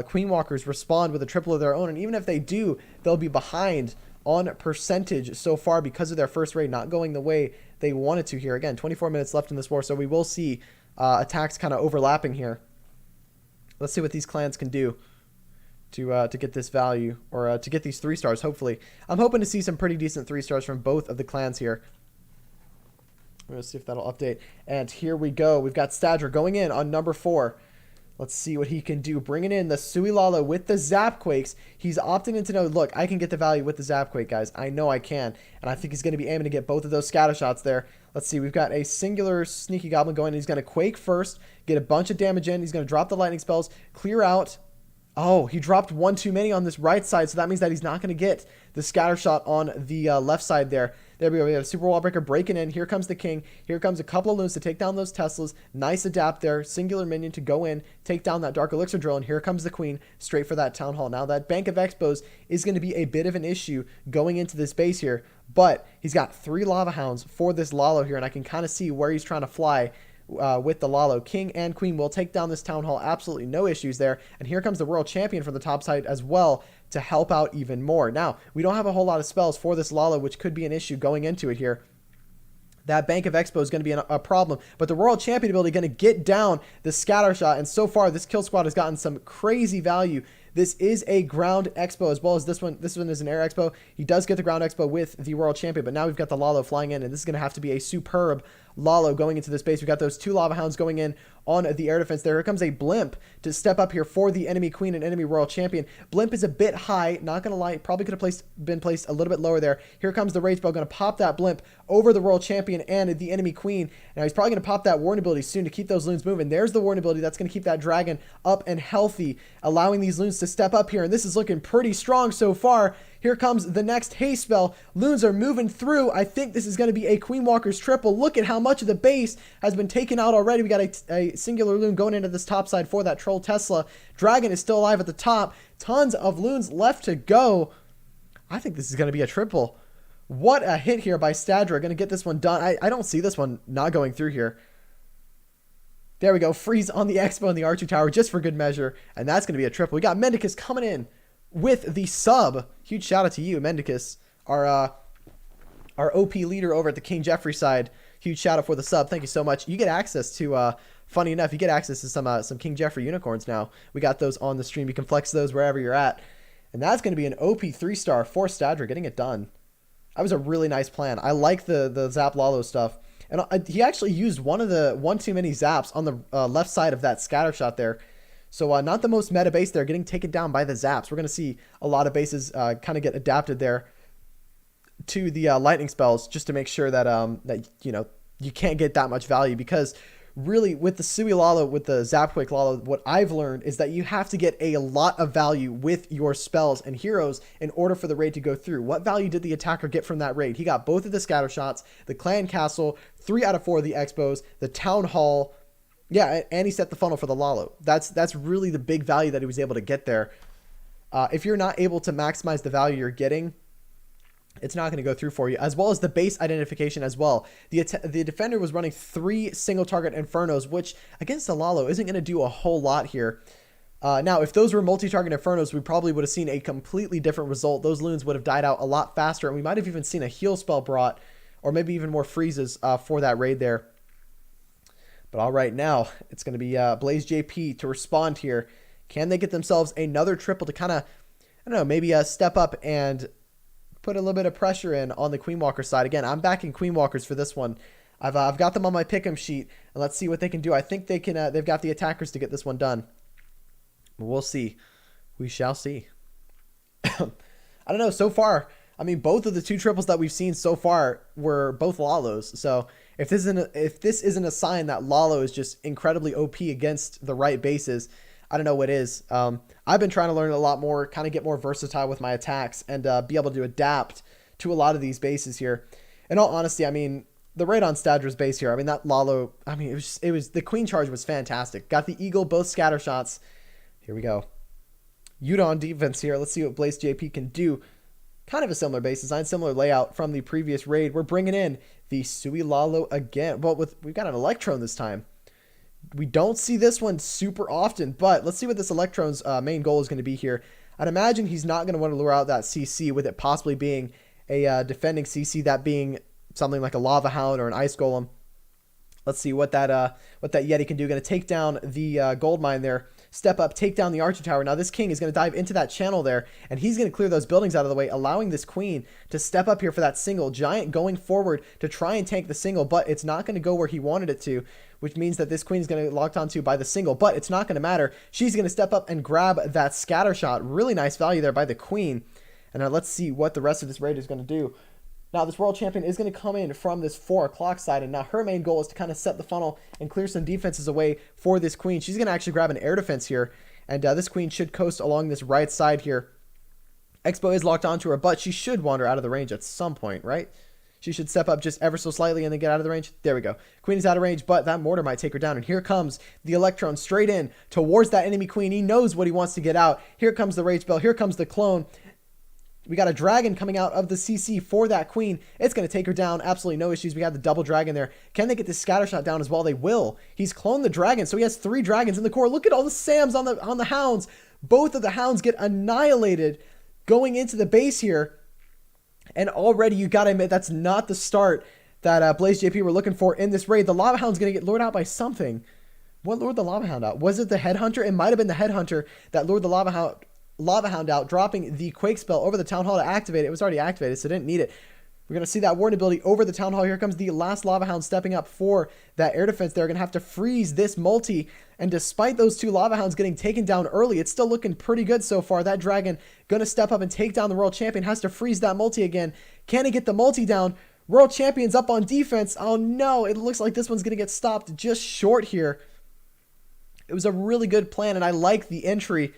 Queen Walkers respond with a triple of their own? And even if they do, they'll be behind on percentage so far because of their first raid not going the way they wanted to here. Again, 24 minutes left in this war, so we will see attacks kind of overlapping here. Let's see what these clans can do to get this value, or to get these 3 stars, hopefully. I'm hoping to see some pretty decent 3 stars from both of the clans here. We're going to see if that'll update. And here we go. We've got Stadra going in on number 4. Let's see what he can do. Bringing in the Suilala with the Zapquakes. He's opting in to know, look, I can get the value with the Zapquake, guys. I know I can. And I think he's going to be aiming to get both of those scatter shots there. Let's see. We've got a singular Sneaky Goblin going. He's going to Quake first, get a bunch of damage in. He's going to drop the lightning spells, clear out. Oh, he dropped 1 too many on this right side, so that means that he's not going to get the scatter shot on the left side there. There we go. We have a Super Wall Breaker breaking in. Here comes the king. Here comes a couple of loons to take down those Teslas. Nice adapt there. Singular minion to go in, take down that Dark Elixir drill, and here comes the queen straight for that town hall. Now that Bank of Expos is going to be a bit of an issue going into this base here, but he's got 3 Lava Hounds for this Lalo here, and I can kind of see where he's trying to fly with the Lalo. King and queen will take down this town hall. Absolutely no issues there. And here comes the world champion from the top side as well to help out even more. Now, we don't have a whole lot of spells for this Lalo, which could be an issue going into it here. That Bank of Expo is going to be a problem, but the world champion ability going to get down the scatter shot, and so far this kill squad has gotten some crazy value. This is a ground expo as well as this one. This one is an air expo. He does get the ground expo with the world champion, but now we've got the Lalo flying in, and this is going to have to be a superb Lalo going into this base. We've got those 2 Lava Hounds going in on the air defense there. Here comes a Blimp to step up here for the enemy queen and enemy royal champion. Blimp is a bit high, not going to lie. Probably could have been placed a little bit lower there. Here comes the Rage Spell, going to pop that Blimp over the royal champion and the enemy queen. Now he's probably going to pop that warning ability soon to keep those loons moving. There's the warning ability. That's going to keep that dragon up and healthy, allowing these loons to step up here. And this is looking pretty strong so far. Here comes the next haste spell. Loons are moving through. I think this is going to be a Queen Walker's triple. Look at how much of the base has been taken out already. We got a singular loon going into this top side for that Troll Tesla. Dragon is still alive at the top. Tons of loons left to go. I think this is going to be a triple. What a hit here by Stadra. Going to get this one done. I don't see this one not going through here. There we go. Freeze on the Expo and the R2 Tower just for good measure. And that's going to be a triple. We got Mendicus coming in with the sub. Huge shout out to you, Mendicus, our OP leader over at the King Jeffrey side. Huge shout out for the sub. Thank you so much. You get access to, funny enough, you get access to some King Jeffrey unicorns now. We got those on the stream. You can flex those wherever you're at. And that's going to be an OP 3-star for Stadra, getting it done. That was a really nice plan. I like the Zap Lalo stuff. And he actually used one too many zaps on the left side of that scatter shot there. So not the most meta base there, getting taken down by the zaps. We're going to see a lot of bases kind of get adapted there to the lightning spells, just to make sure that that you can't get that much value, because really with the Sui Lalo, with the Zapquake Lalo, what I've learned is that you have to get a lot of value with your spells and heroes in order for the raid to go through. What value did the attacker get from that raid? He got both of the scatter shots, the clan castle, 3 out of 4 of the expos, the town hall. Yeah, and he set the funnel for the Lalo. That's really the big value that he was able to get there. If you're not able to maximize the value you're getting, it's not going to go through for you, as well as the base identification as well. The defender was running 3 single target Infernos, which against the Lalo isn't going to do a whole lot here. Now, if those were multi-target Infernos, we probably would have seen a completely different result. Those loons would have died out a lot faster, and we might have even seen a heal spell brought, or maybe even more freezes for that raid there. But all right, now it's going to be Blaze JP to respond here. Can they get themselves another triple to kind of, I don't know, maybe step up and put a little bit of pressure in on the Queen Walker side. Again, I'm backing Queen Walkers for this one. I've got them on my pick'em sheet, and let's see what they can do. I think they can. They've got the attackers to get this one done. We'll see. We shall see. I don't know. So far, I mean, both of the 2 triples that we've seen so far were both Lalos. So if this isn't a sign that Lalo is just incredibly OP against the right bases, I don't know what is. I've been trying to learn a lot more, kind of get more versatile with my attacks, and be able to adapt to a lot of these bases here. In all honesty, I mean, the raid on Stadra's base here, I mean, that Lalo, I mean, it was the Queen charge was fantastic. Got the Eagle, both scatter shots. Here we go. Yuta on defense here. Let's see what Blaze JP can do. Kind of a similar base design, similar layout from the previous raid. We're bringing in the Sui Lalo again. Well, we've got an Electron this time. We don't see this one super often, but let's see what this Electron's main goal is going to be here. I'd imagine he's not going to want to lure out that CC, with it possibly being a defending CC, that being something like a Lava Hound or an Ice Golem. Let's see what that Yeti can do. Going to take down the gold mine there. Step up, take down the Archer Tower. Now this King is going to dive into that channel there, and he's going to clear those buildings out of the way, allowing this Queen to step up here for that single. Giant going forward to try and tank the single, but it's not going to go where he wanted it to, which means that this Queen is going to get locked onto by the single, but it's not going to matter. She's going to step up and grab that scatter shot. Really nice value there by the Queen. And now let's see what the rest of this raid is going to do. Now, this world champion is going to come in from this 4 o'clock side, and now her main goal is to kind of set the funnel and clear some defenses away for this Queen. She's going to actually grab an air defense here, and this Queen should coast along this right side here. Expo is locked onto her, but she should wander out of the range at some point, right? She should step up just ever so slightly and then get out of the range. There we go. Queen is out of range, but that mortar might take her down, and here comes the Electron straight in towards that enemy Queen. He knows what he wants to get out. Here comes the Rage Bell. Here comes the clone. We got a dragon coming out of the CC for that Queen. It's going to take her down. Absolutely no issues. We got the double dragon there. Can they get this scatter shot down as well? They will. He's cloned the dragon, so he has 3 dragons in the core. Look at all the Sams on the hounds. Both of the hounds get annihilated going into the base here. And already you got to admit that's not the start that Blaze JP were looking for in this raid. The Lava Hound's going to get lured out by something. What lured the Lava Hound out? Was it the Headhunter? It might have been the Headhunter that lured the Lava Hound out, dropping the Quake spell over the Town Hall to activate it. It was already activated, so didn't need it. We're going to see that warden ability over the Town Hall. Here comes the last Lava Hound stepping up for that air defense. They're going to have to freeze this multi, and despite those 2 Lava Hounds getting taken down early, it's still looking pretty good so far. That dragon going to step up and take down the world champion, has to freeze that multi again. Can he get the multi down? World champion's up on defense. Oh no, it looks like this one's going to get stopped just short here. It was a really good plan, and I like the entry.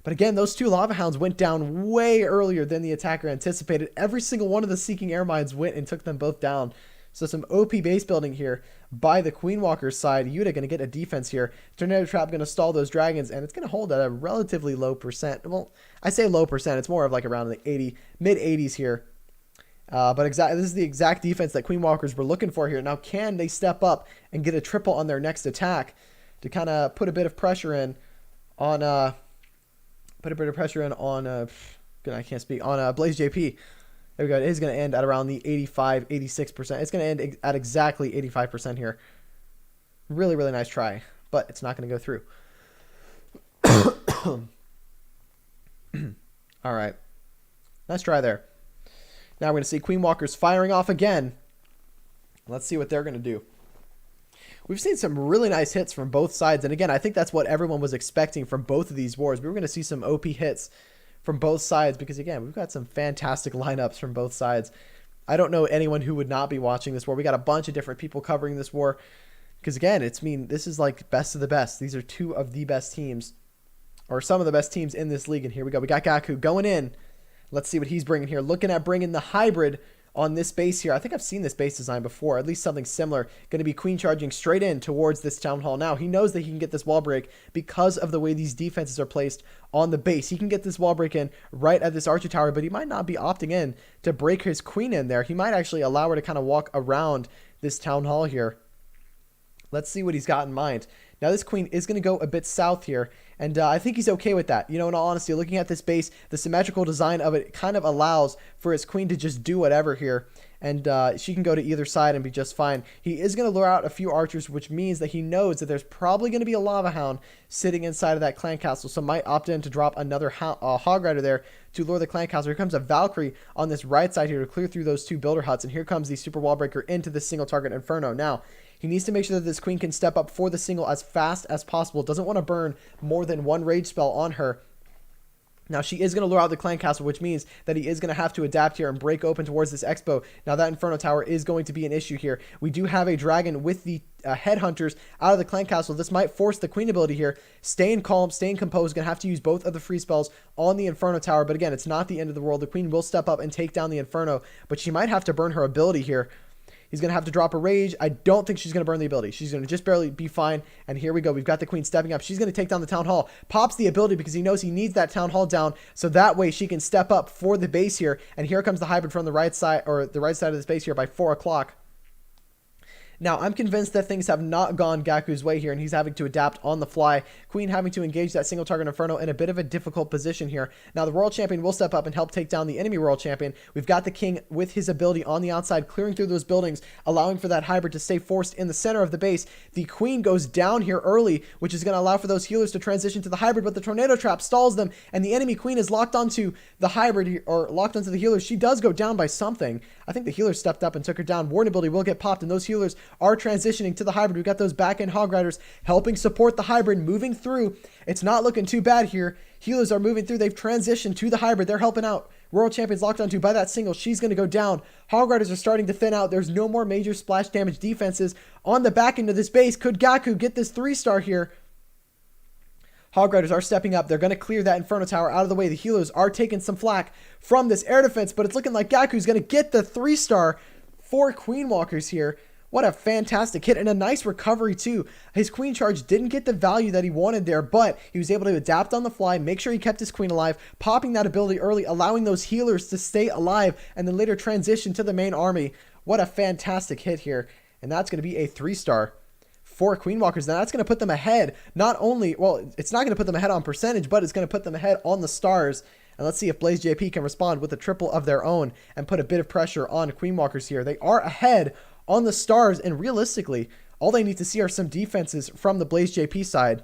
But again, those 2 Lava Hounds went down way earlier than the attacker anticipated. Every single one of the Seeking Air Mines went and took them both down. So some OP base building here by the Queen Walker's side. Yuta going to get a defense here. Tornado Trap going to stall those dragons, and it's going to hold at a relatively low percent. Well, I say low percent. It's more of like around the mid-80s here. But this is the exact defense that Queen Walkers were looking for here. Now, can they step up and get a triple on their next attack to kind of put a bit of pressure in on... I can't speak, on Blaze JP. There we go. It is going to end at around the 85, 86%. It's going to end at exactly 85% here. Really, really nice try, but it's not going to go through. All right. Nice try there. Now we're going to see Queen Walkers firing off again. Let's see what they're going to do. We've seen some really nice hits from both sides. And again, I think that's what everyone was expecting from both of these wars. We were going to see some OP hits from both sides because, again, we've got some fantastic lineups from both sides. I don't know anyone who would not be watching this war. We got a bunch of different people covering this war because, again, this is like best of the best. These are 2 of the best teams, or some of the best teams in this league. And here we go. We got Gaku going in. Let's see what he's bringing here. Looking at bringing the hybrid on this base here. I think I've seen this base design before, at least something similar. Going to be Queen charging straight in towards this Town Hall. Now, he knows that he can get this wall break because of the way these defenses are placed on the base. He can get this wall break in right at this Archer Tower, but he might not be opting in to break his Queen in there. He might actually allow her to kind of walk around this Town Hall here. Let's see what he's got in mind. Now, this Queen is going to go a bit south here, And I think he's okay with that. You know, in all honesty, looking at this base, the symmetrical design of it kind of allows for his queen to just do whatever here. And she can go to either side and be just fine. He is going to lure out a few archers, which means that he knows that there's probably going to be a lava hound sitting inside of that clan castle. So might opt in to drop another hog rider there to lure the clan castle. Here comes a Valkyrie on this right side here to clear through those two builder huts. And here comes the super wall breaker into the single target Inferno. Now, he needs to make sure that this queen can step up for the single as fast as possible. Doesn't want to burn more than one rage spell on her. Now, she is going to lure out the clan castle, which means that he is going to have to adapt here and break open towards this expo. Now, that Inferno Tower is going to be an issue here. We do have a dragon with the headhunters out of the clan castle. This might force the queen ability here. Staying calm, staying composed. Going to have to use both of the free spells on the Inferno Tower. But again, it's not the end of the world. The queen will step up and take down the Inferno, but she might have to burn her ability here. He's going to have to drop a rage. I don't think she's going to burn the ability. She's going to just barely be fine. And here we go. We've got the queen stepping up. She's going to take down the town hall. Pops the ability because he knows he needs that town hall down. So that way she can step up for the base here. And here comes the hybrid from the right side, or the right side of this base here by 4 o'clock. Now, I'm convinced that things have not gone Gaku's way here, and he's having to adapt on the fly. Queen having to engage that single target Inferno in a bit of a difficult position here. Now, the Royal Champion will step up and help take down the enemy Royal Champion. We've got the King with his ability on the outside, clearing through those buildings, allowing for that hybrid to stay forced in the center of the base. The Queen goes down here early, which is going to allow for those healers to transition to the hybrid, but the Tornado Trap stalls them, and the enemy Queen is locked onto the hybrid, or locked onto the healers. She does go down by something. I think the healers stepped up and took her down. Warden ability will get popped, and those healers are transitioning to the hybrid. We've got those back-end hog riders helping support the hybrid, moving through. It's not looking too bad here. Healers are moving through. They've transitioned to the hybrid. They're helping out. Royal Champion's locked onto by that single. She's going to go down. Hog riders are starting to thin out. There's no more major splash damage defenses on the back end of this base. Could Gaku get this 3-star here? Hog riders are stepping up. They're going to clear that Inferno Tower out of the way. The healers are taking some flack from this air defense, but it's looking like Gaku's going to get the 3-star for Queen Walkers here. What a fantastic hit, and a nice recovery too. His queen charge didn't get the value that he wanted there, but he was able to adapt on the fly, make sure he kept his queen alive, popping that ability early, allowing those healers to stay alive, and then later transition to the main army. What a fantastic hit here. And that's going to be a 3-star for Queen Walkers. Now that's going to put them ahead, not only, well, it's not going to put them ahead on percentage, but it's going to put them ahead on the stars. And let's see if Blaze JP can respond with a triple of their own and put a bit of pressure on Queen Walkers here. They are ahead on the stars, and realistically, all they need to see are some defenses from the Blaze JP side.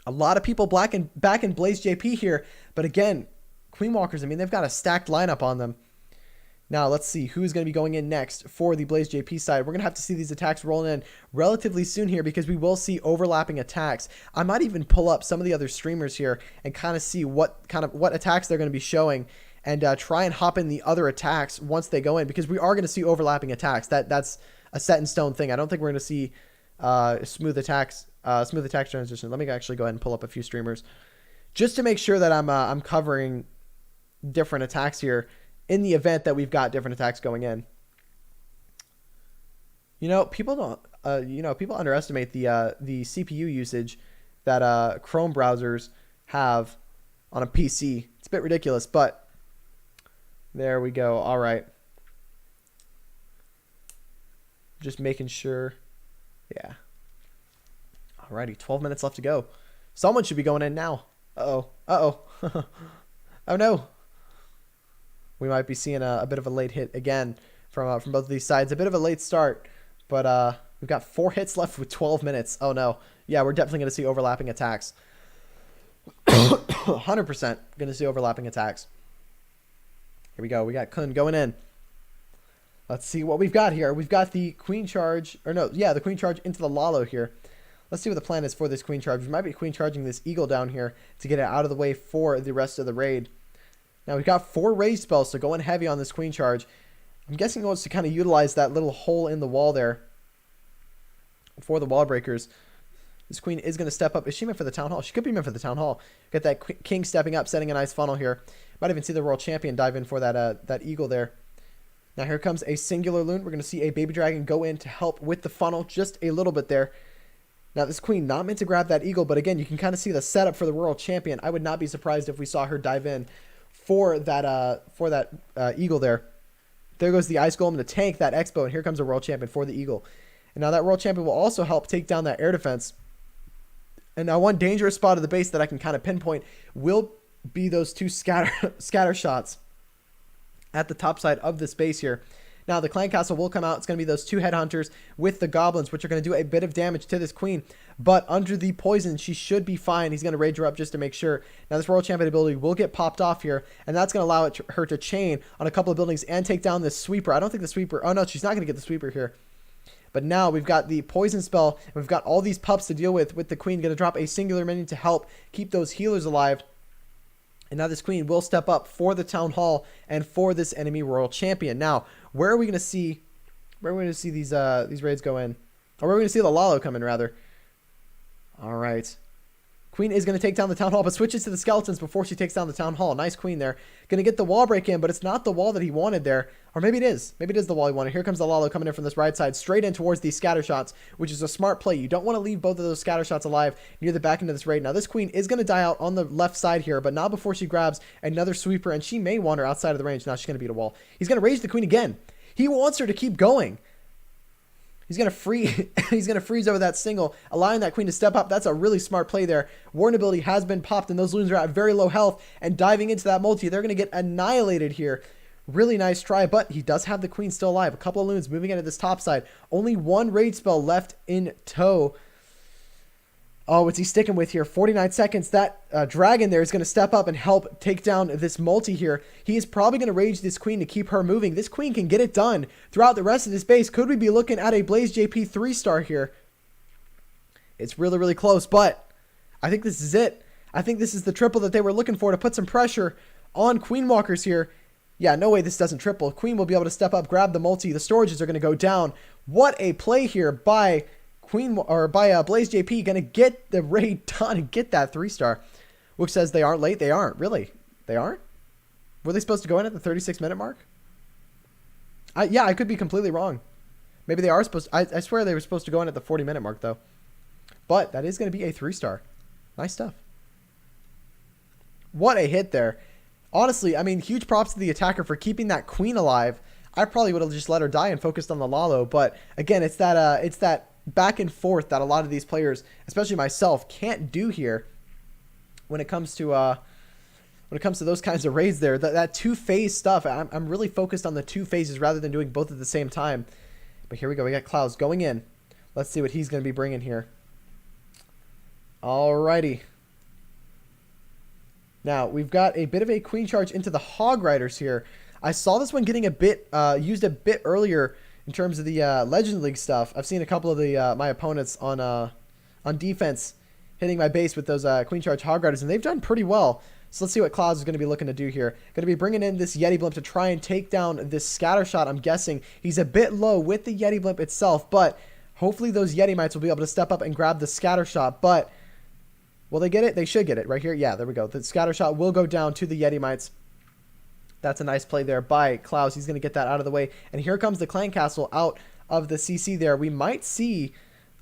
A lot of people back in Blaze JP here, but again, Queen Walkers, I mean, they've got a stacked lineup on them. Now, let's see who's going to be going in next for the Blaze JP side. We're going to have to see these attacks rolling in relatively soon here because we will see overlapping attacks. I might even pull up some of the other streamers here and kind of see what attacks they're going to be showing, and try and hop in the other attacks once they go in, because we are going to see overlapping attacks. That's a set in stone thing. I don't think we're going to see smooth attack transition. Let me actually go ahead and pull up a few streamers just to make sure that I'm covering different attacks here in the event that we've got different attacks going in. You know, people underestimate the CPU usage that Chrome browsers have on a PC. It's a bit ridiculous, but there we go. All right. Just making sure. Yeah. Alrighty. 12 minutes left to go. Someone should be going in now. Uh-oh. Uh-oh. Oh, no. We might be seeing a bit of a late hit again from both of these sides. A bit of a late start, but we've got 4 hits left with 12 minutes. Oh, no. Yeah, we're definitely going to see overlapping attacks. 100% going to see overlapping attacks. Here we go. We got Kun going in. Let's see what we've got here. We've got the Queen Charge, or no, yeah, the Queen Charge into the Lalo here. Let's see what the plan is for this Queen Charge. We might be Queen Charging this Eagle down here to get it out of the way for the rest of the raid. Now, we've got 4 rage spells, so going heavy on this Queen Charge. I'm guessing he wants to kind of utilize that little hole in the wall there for the wall breakers. This Queen is going to step up. Is she meant for the Town Hall? She could be meant for the Town Hall. Got that King stepping up, setting a nice funnel here. Might even see the Royal Champion dive in for that Eagle there. Now here comes a singular loon. We're going to see a Baby Dragon go in to help with the funnel just a little bit there. Now this Queen not meant to grab that Eagle, but again, you can kind of see the setup for the Royal Champion. I would not be surprised if we saw her dive in for that Eagle there. There goes the Ice Golem to tank that Expo, and here comes a Royal Champion for the Eagle. And now that Royal Champion will also help take down that air defense. And now one dangerous spot of the base that I can kind of pinpoint will be those two scatter shots at the top side of this base here. Now the clan castle will come out. It's going to be those two headhunters with the goblins, which are going to do a bit of damage to this queen. But under the poison, she should be fine. He's going to rage her up just to make sure. Now this world champion ability will get popped off here, and that's going to allow her to chain on a couple of buildings and take down this sweeper. I don't think the sweeper... Oh no, she's not going to get the sweeper here. But now we've got the poison spell. And we've got all these pups to deal with the queen. Going to drop a singular minion to help keep those healers alive. And now this queen will step up for the town hall and for this enemy royal champion. Now, where are we going to see? Where are we going to see these raids go in? Or where are we going to see the Lalo come in, rather? All right. Queen is going to take down the town hall, but switches to the skeletons before she takes down the town hall. Nice queen there. Going to get the wall break in, but it's not the wall that he wanted there. Or maybe it is. Maybe it is the wall he wanted. Here comes the Lalo coming in from this right side, straight in towards these scatter shots, which is a smart play. You don't want to leave both of those scatter shots alive near the back end of this raid. Now, this queen is going to die out on the left side here, but not before she grabs another sweeper, and she may wander outside of the range. Now she's going to beat a wall. He's going to rage the queen again. He wants her to keep going. He's going to freeze over that single, allowing that queen to step up. That's a really smart play there. Warden ability has been popped, and those loons are at very low health, and diving into that multi, they're going to get annihilated here. Really nice try, but he does have the queen still alive. A couple of loons moving into this top side. Only one raid spell left in tow. Oh, what's he sticking with here? 49 seconds. That dragon there is going to step up and help take down this multi here. He is probably going to rage this queen to keep her moving. This queen can get it done throughout the rest of this base. Could we be looking at a Blaze JP 3-star here? It's really, really close, but I think this is it. I think this is the triple that they were looking for to put some pressure on Queen Walkers here. Yeah, no way this doesn't triple. Queen will be able to step up, grab the multi. The storages are going to go down. What a play here by Blaze JP. Going to get the raid done and get that 3-star. Which says they aren't late. They aren't. Really? They aren't? Were they supposed to go in at the 36-minute mark? Yeah, I could be completely wrong. Maybe they are supposed to. I swear they were supposed to go in at the 40-minute mark, though. But that is going to be a 3-star. Nice stuff. What a hit there. Honestly, I mean, huge props to the attacker for keeping that queen alive. I probably would have just let her die and focused on the Lalo. But again, it's that back and forth that a lot of these players, especially myself, can't do here when it comes to those kinds of raids there. That two-phase stuff, I'm really focused on the two phases rather than doing both at the same time. But here we go. We got Klaus going in. Let's see what he's going to be bringing here. Alrighty. Now, we've got a bit of a queen charge into the Hog Riders here. I saw this one getting a bit used a bit earlier in terms of the Legend League stuff. I've seen a couple of the my opponents on defense hitting my base with those queen charge Hog Riders, and they've done pretty well. So let's see what Klaus is going to be looking to do here. Going to be bringing in this Yeti Blimp to try and take down this scatter shot. I'm guessing he's a bit low with the Yeti Blimp itself, but hopefully those Yeti Mites will be able to step up and grab the scatter shot. But will they get it? They should get it right here. Yeah, there we go. The scatter shot will go down to the Yeti Mites. That's a nice play there by Klaus. He's going to get that out of the way. And here comes the Clan Castle out of the CC there. We might see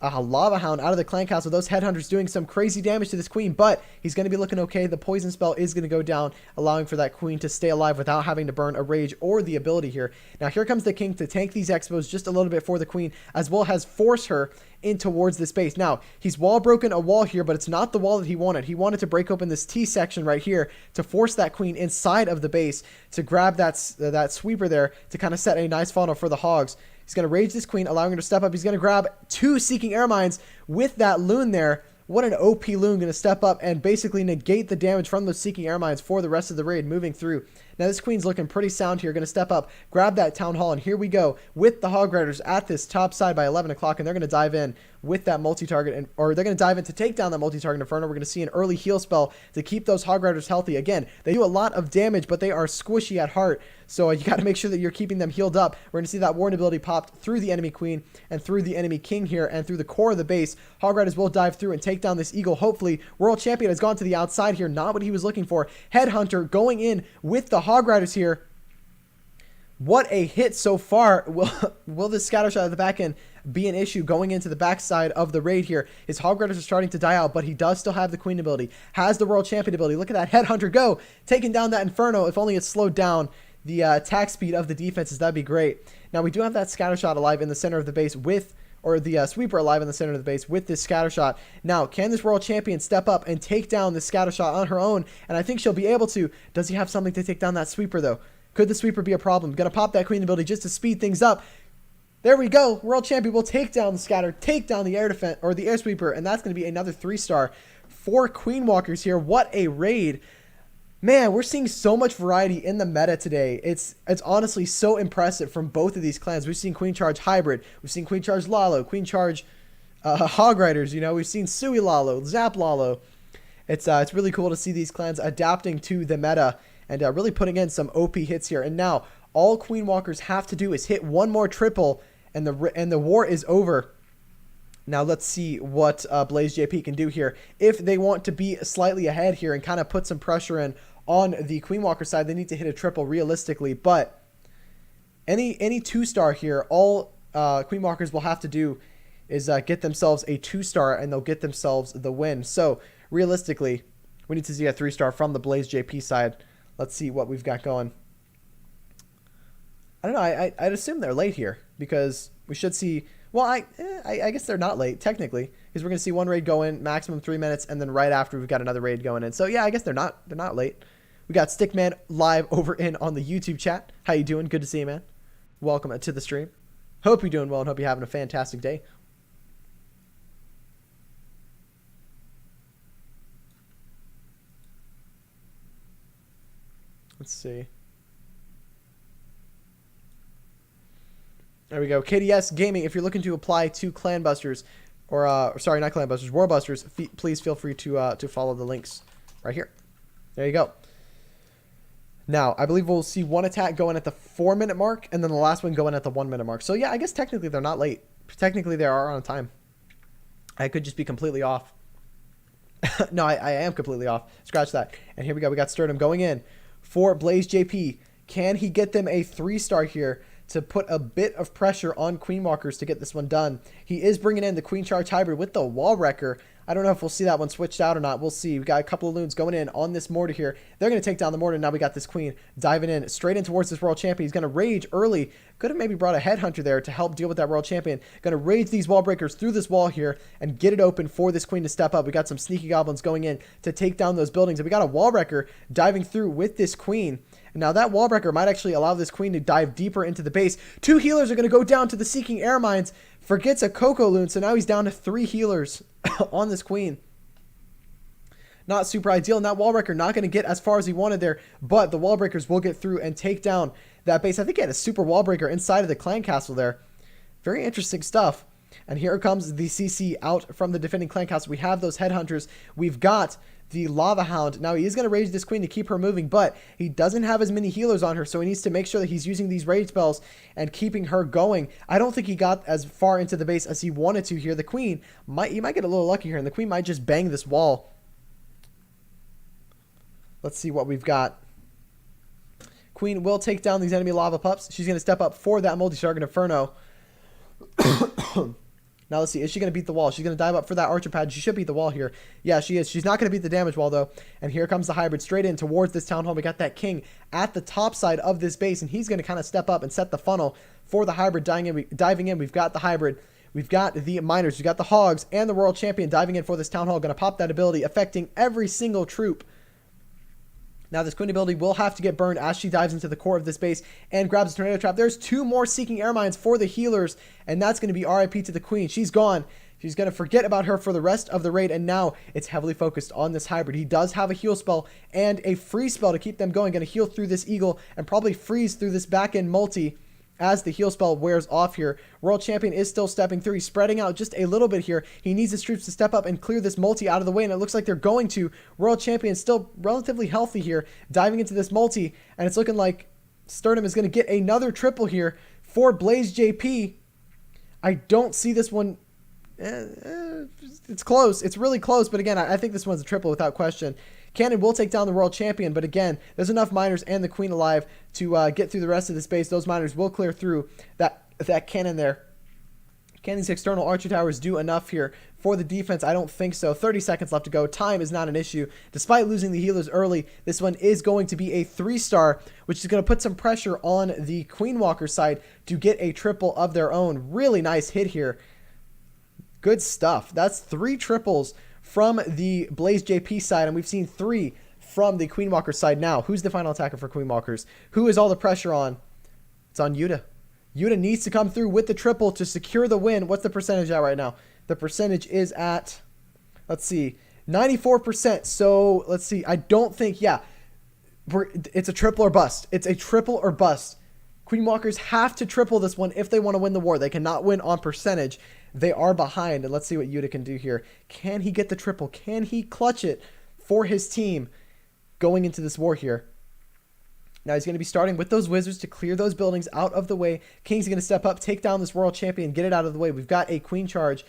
a Lava Hound out of the Clan Castle. Those Headhunters doing some crazy damage to this queen, but he's going to be looking okay. The poison spell is going to go down, allowing for that queen to stay alive without having to burn a rage or the ability here. Now here comes the king to tank these expos just a little bit for the queen, as well as force her in towards this base. Now, he's wall broken a wall here, but it's not the wall that he wanted. He wanted to break open this T section right here to force that queen inside of the base to grab that sweeper there to kind of set a nice funnel for the hogs. He's going to rage this queen, allowing her to step up. He's going to grab 2 Seeking Air Mines with that loon there. What an OP loon, going to step up and basically negate the damage from those Seeking Air Mines for the rest of the raid moving through. Now this queen's looking pretty sound here. Going to step up, grab that town hall, and here we go with the Hog Riders at this top side by 11 o'clock, and they're going to dive in with that multi-target, or they're going to dive in to take down that multi-target Inferno. We're going to see an early heal spell to keep those Hog Riders healthy. Again, they do a lot of damage, but they are squishy at heart, so you got to make sure that you're keeping them healed up. We're going to see that Warden ability popped through the enemy queen and through the enemy king here and through the core of the base. Hog Riders will dive through and take down this eagle. Hopefully, World Champion has gone to the outside here. Not what he was looking for. Headhunter going in with the Hog Riders here. What a hit so far. Will this scatter shot at the back end be an issue going into the backside of the raid here? His Hog Riders are starting to die out, but he does still have the queen ability. Has the World Champion ability. Look at that Headhunter go. Taking down that Inferno. If only it slowed down the attack speed of the defenses, that'd be great. Now we do have that scatter shot alive in the center of the base with or the sweeper alive in the center of the base with this scatter shot. Now, can this world champion step up and take down this scatter shot on her own? And I think she'll be able to. Does he have something to take down that sweeper, though? Could the sweeper be a problem? Gonna pop that queen ability just to speed things up. There we go. World champion will take down the scatter, take down the air defense or the air sweeper, and that's going to be another 3-star for Queen Walkers here. What a raid. Man, we're seeing so much variety in the meta today. It's honestly so impressive from both of these clans. We've seen Queen Charge Hybrid, we've seen Queen Charge Lalo, Queen Charge Hog Riders, you know, we've seen Sui Lalo, Zap Lalo. It's really cool to see these clans adapting to the meta and really putting in some OP hits here. And now all Queen Walkers have to do is hit one more triple and the war is over. Now let's see what Blaze JP can do here. If they want to be slightly ahead here and kind of put some pressure in on the Queen Walker side, they need to hit a triple realistically. But any 2-star here, all Queen Walkers will have to do is get themselves a 2-star and they'll get themselves the win. So realistically, we need to see a 3-star from the Blaze JP side. Let's see what we've got going. I don't know. I'd assume they're late here because we should see. Well, I guess they're not late technically because we're gonna see one raid go in, maximum 3 minutes, and then right after we've got another raid going in. So yeah, I guess they're not late. We got Stickman live over in on the YouTube chat. How you doing? Good to see you, man. Welcome to the stream. Hope you're doing well and hope you're having a fantastic day. Let's see. There we go. KDS Gaming, if you're looking to apply to Clan Busters, or sorry, not Clan Busters, War Busters, please feel free to follow the links right here. There you go. Now, I believe we'll see one attack going at the 4-minute mark, and then the last one going at the 1-minute mark. So yeah, I guess technically they're not late. Technically they are on time. I could just be completely off. No, I am completely off. Scratch that. And here we go. We got Sturdom going in for Blaze JP. Can he get them a 3-star here to put a bit of pressure on Queen Walkers to get this one done? He is bringing in the Queen Charge Hybrid with the Wall Wrecker. I don't know if we'll see that one switched out or not. We'll see. We got a couple of loons going in on this mortar here. They're going to take down the mortar. Now we got this queen diving in straight in towards this world champion. He's going to rage early. Could have maybe brought a headhunter there to help deal with that world champion. Going to rage these wall breakers through this wall here and get it open for this queen to step up. We got some sneaky goblins going in to take down those buildings. And we got a wall wrecker diving through with this queen. Now that wall breaker might actually allow this queen to dive deeper into the base. 2 healers are going to go down to the Seeking Air Mines. Forgets a Coco Loon, so now he's down to 3 healers on this queen. Not super ideal, and that wall breaker not going to get as far as he wanted there, but the wall breakers will get through and take down that base. I think he had a super wall breaker inside of the clan castle there. Very interesting stuff. And here comes the CC out from the defending clan castle. We have those headhunters. We've got the Lava Hound. Now he is going to rage this queen to keep her moving, but he doesn't have as many healers on her, so he needs to make sure that he's using these rage spells and keeping her going. I don't think he got as far into the base as he wanted to here. The queen might get a little lucky here, and the queen might just bang this wall. Let's see what we've got. Queen will take down these enemy lava pups. She's going to step up for that multi-target Inferno. Now let's see. Is she going to beat the wall? She's going to dive up for that archer pad. She should beat the wall here. Yeah, she is. She's not going to beat the damage wall, though. And here comes the hybrid straight in towards this town hall. We got that king at the top side of this base, and he's going to kind of step up and set the funnel for the hybrid diving in. We've got the hybrid. We've got the miners. We've got the hogs and the world champion diving in for this town hall. Going to pop that ability, affecting every single troop. Now this queen ability will have to get burned as she dives into the core of this base and grabs a tornado trap. There's 2 more Seeking Air Mines for the healers, and that's going to be RIP to the queen. She's gone. She's going to forget about her for the rest of the raid, and now it's heavily focused on this hybrid. He does have a heal spell and a freeze spell to keep them going. Going to heal through this eagle and probably freeze through this back-end multi as the heal spell wears off here. World champion is still stepping through. He's spreading out just a little bit here. He needs his troops to step up and clear this multi out of the way, and it looks like they're going to. World champion still relatively healthy here, diving into this multi, and it's looking like Sturdom is going to get another triple here for Blaze JP. I don't see this one. It's close. It's really close, but again, I think this one's a triple without question. Cannon will take down the world champion, but again, there's enough miners and the queen alive to get through the rest of the space. Those miners will clear through that cannon there. Can these external archer towers do enough here for the defense? I don't think so. 30 seconds left to go. Time is not an issue. Despite losing the healers early, this one is going to be a 3-star, which is going to put some pressure on the Queen Walker side to get a triple of their own. Really nice hit here Good stuff. That's 3 triples from the Blaze JP side, and we've seen 3 from the Queen Walker side. Now, who's the final attacker for Queen Walkers? Who is all the pressure on? It's on Yuta. Yuta needs to come through with the triple to secure the win. What's the percentage at right now? The percentage is at, let's see, 94%. So, let's see. I don't think, yeah, it's a triple or bust. It's a triple or bust. Queen Walkers have to triple this one if they want to win the war. They cannot win on percentage. They are behind. And let's see what Yuta can do here. Can he get the triple? Can he clutch it for his team going into this war here? Now he's going to be starting with those wizards to clear those buildings out of the way. King's going to step up, take down this world champion, get it out of the way. We've got a queen charge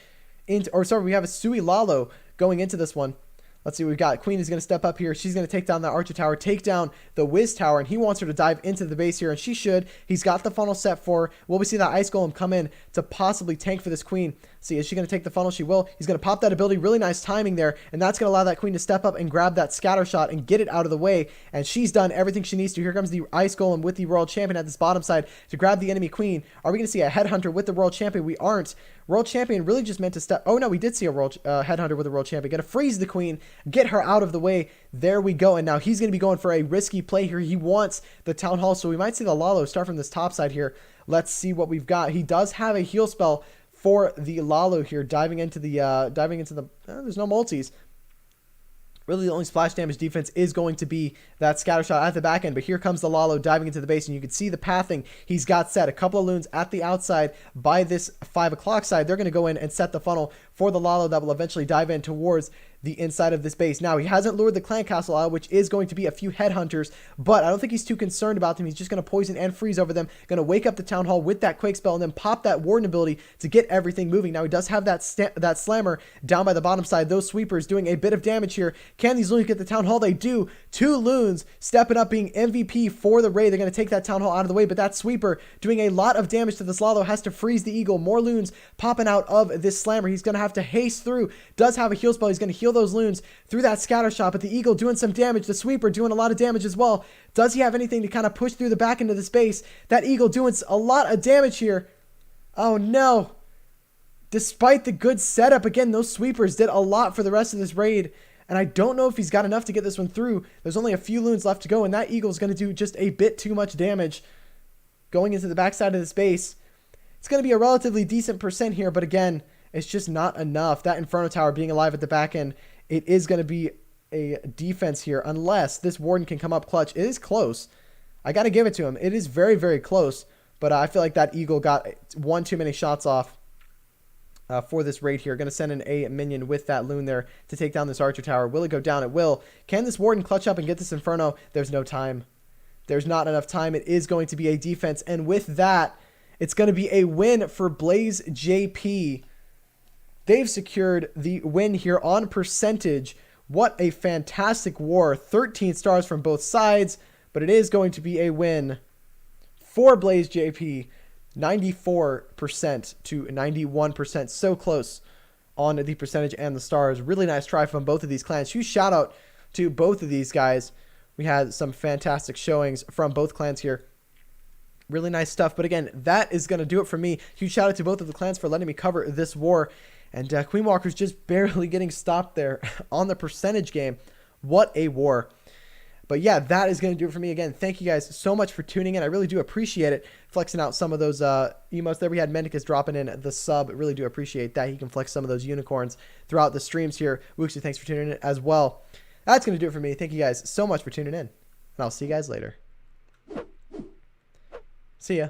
into, or sorry, we have a Sui Lalo going into this one. Let's see what we've got. Queen is going to step up here. She's going to take down that Archer Tower, take down the Wiz Tower, and he wants her to dive into the base here, and she should. He's got the funnel set for her. Will we see that Ice Golem come in to possibly tank for this Queen? See, is she going to take the funnel? She will. He's going to pop that ability. Really nice timing there, and that's going to allow that Queen to step up and grab that scatter shot and get it out of the way, and she's done everything she needs to. Here comes the Ice Golem with the World Champion at this bottom side to grab the enemy Queen. Are we going to see a Headhunter with the World Champion? We aren't. World Champion really just meant to step... Oh, no, we did see a Headhunter with a World Champion. Going to freeze the Queen, get her out of the way. There we go. And now he's going to be going for a risky play here. He wants the Town Hall, so we might see the Lalo start from this top side here. Let's see what we've got. He does have a heal spell for the Lalo here, diving into the... there's no multis. Really, the only splash damage defense is going to be that scatter shot at the back end. But here comes the Lalo diving into the base, and you can see the pathing he's got set. A couple of loons at the outside by this 5 o'clock side. They're going to go in and set the funnel for the Lalo that will eventually dive in towards the inside of this base. Now, he hasn't lured the Clan Castle out, which is going to be a few headhunters, but I don't think he's too concerned about them. He's just going to poison and freeze over them, going to wake up the Town Hall with that Quake spell, and then pop that Warden ability to get everything moving. Now, he does have that Slammer down by the bottom side. Those sweepers doing a bit of damage here. Can these loons get the Town Hall? They do. 2 loons stepping up, being MVP for the raid. They're going to take that Town Hall out of the way, but that sweeper doing a lot of damage to this Lalo has to freeze the Eagle. More loons popping out of this Slammer. He's going to have to haste through. Does have a heal spell. He's going to heal those loons through that scatter shot, but the Eagle doing some damage. The sweeper doing a lot of damage as well. Does he have anything to kind of push through the back end of the space? That Eagle doing a lot of damage here. Oh no. Despite the good setup, again, those sweepers did a lot for the rest of this raid, and I don't know if he's got enough to get this one through. There's only a few loons left to go, and that Eagle's going to do just a bit too much damage going into the backside of this base. It's going to be a relatively decent percent here, but again, it's just not enough. That Inferno Tower being alive at the back end, it is going to be a defense here unless this Warden can come up clutch. It is close. I got to give it to him. It is very, very close, but I feel like that Eagle got one too many shots off for this raid here. Going to send in a minion with that loon there to take down this Archer Tower. Will it go down? It will. Can this Warden clutch up and get this Inferno? There's no time. There's not enough time. It is going to be a defense, and with that, it's going to be a win for Blaze JP. They've secured the win here on percentage. What a fantastic war. 13 stars from both sides, but it is going to be a win for Blaze JP. 94% to 91%. So close on the percentage and the stars. Really nice try from both of these clans. Huge shout out to both of these guys. We had some fantastic showings from both clans here. Really nice stuff. But again, that is going to do it for me. Huge shout out to both of the clans for letting me cover this war. And Queen Walker's just barely getting stopped there on the percentage game. What a war. But yeah, that is going to do it for me. Again, thank you guys so much for tuning in. I really do appreciate it. Flexing out some of those emotes there. We had Mendicus dropping in the sub. Really do appreciate that. He can flex some of those unicorns throughout the streams here. Wooksy, thanks for tuning in as well. That's going to do it for me. Thank you guys so much for tuning in. And I'll see you guys later. See ya.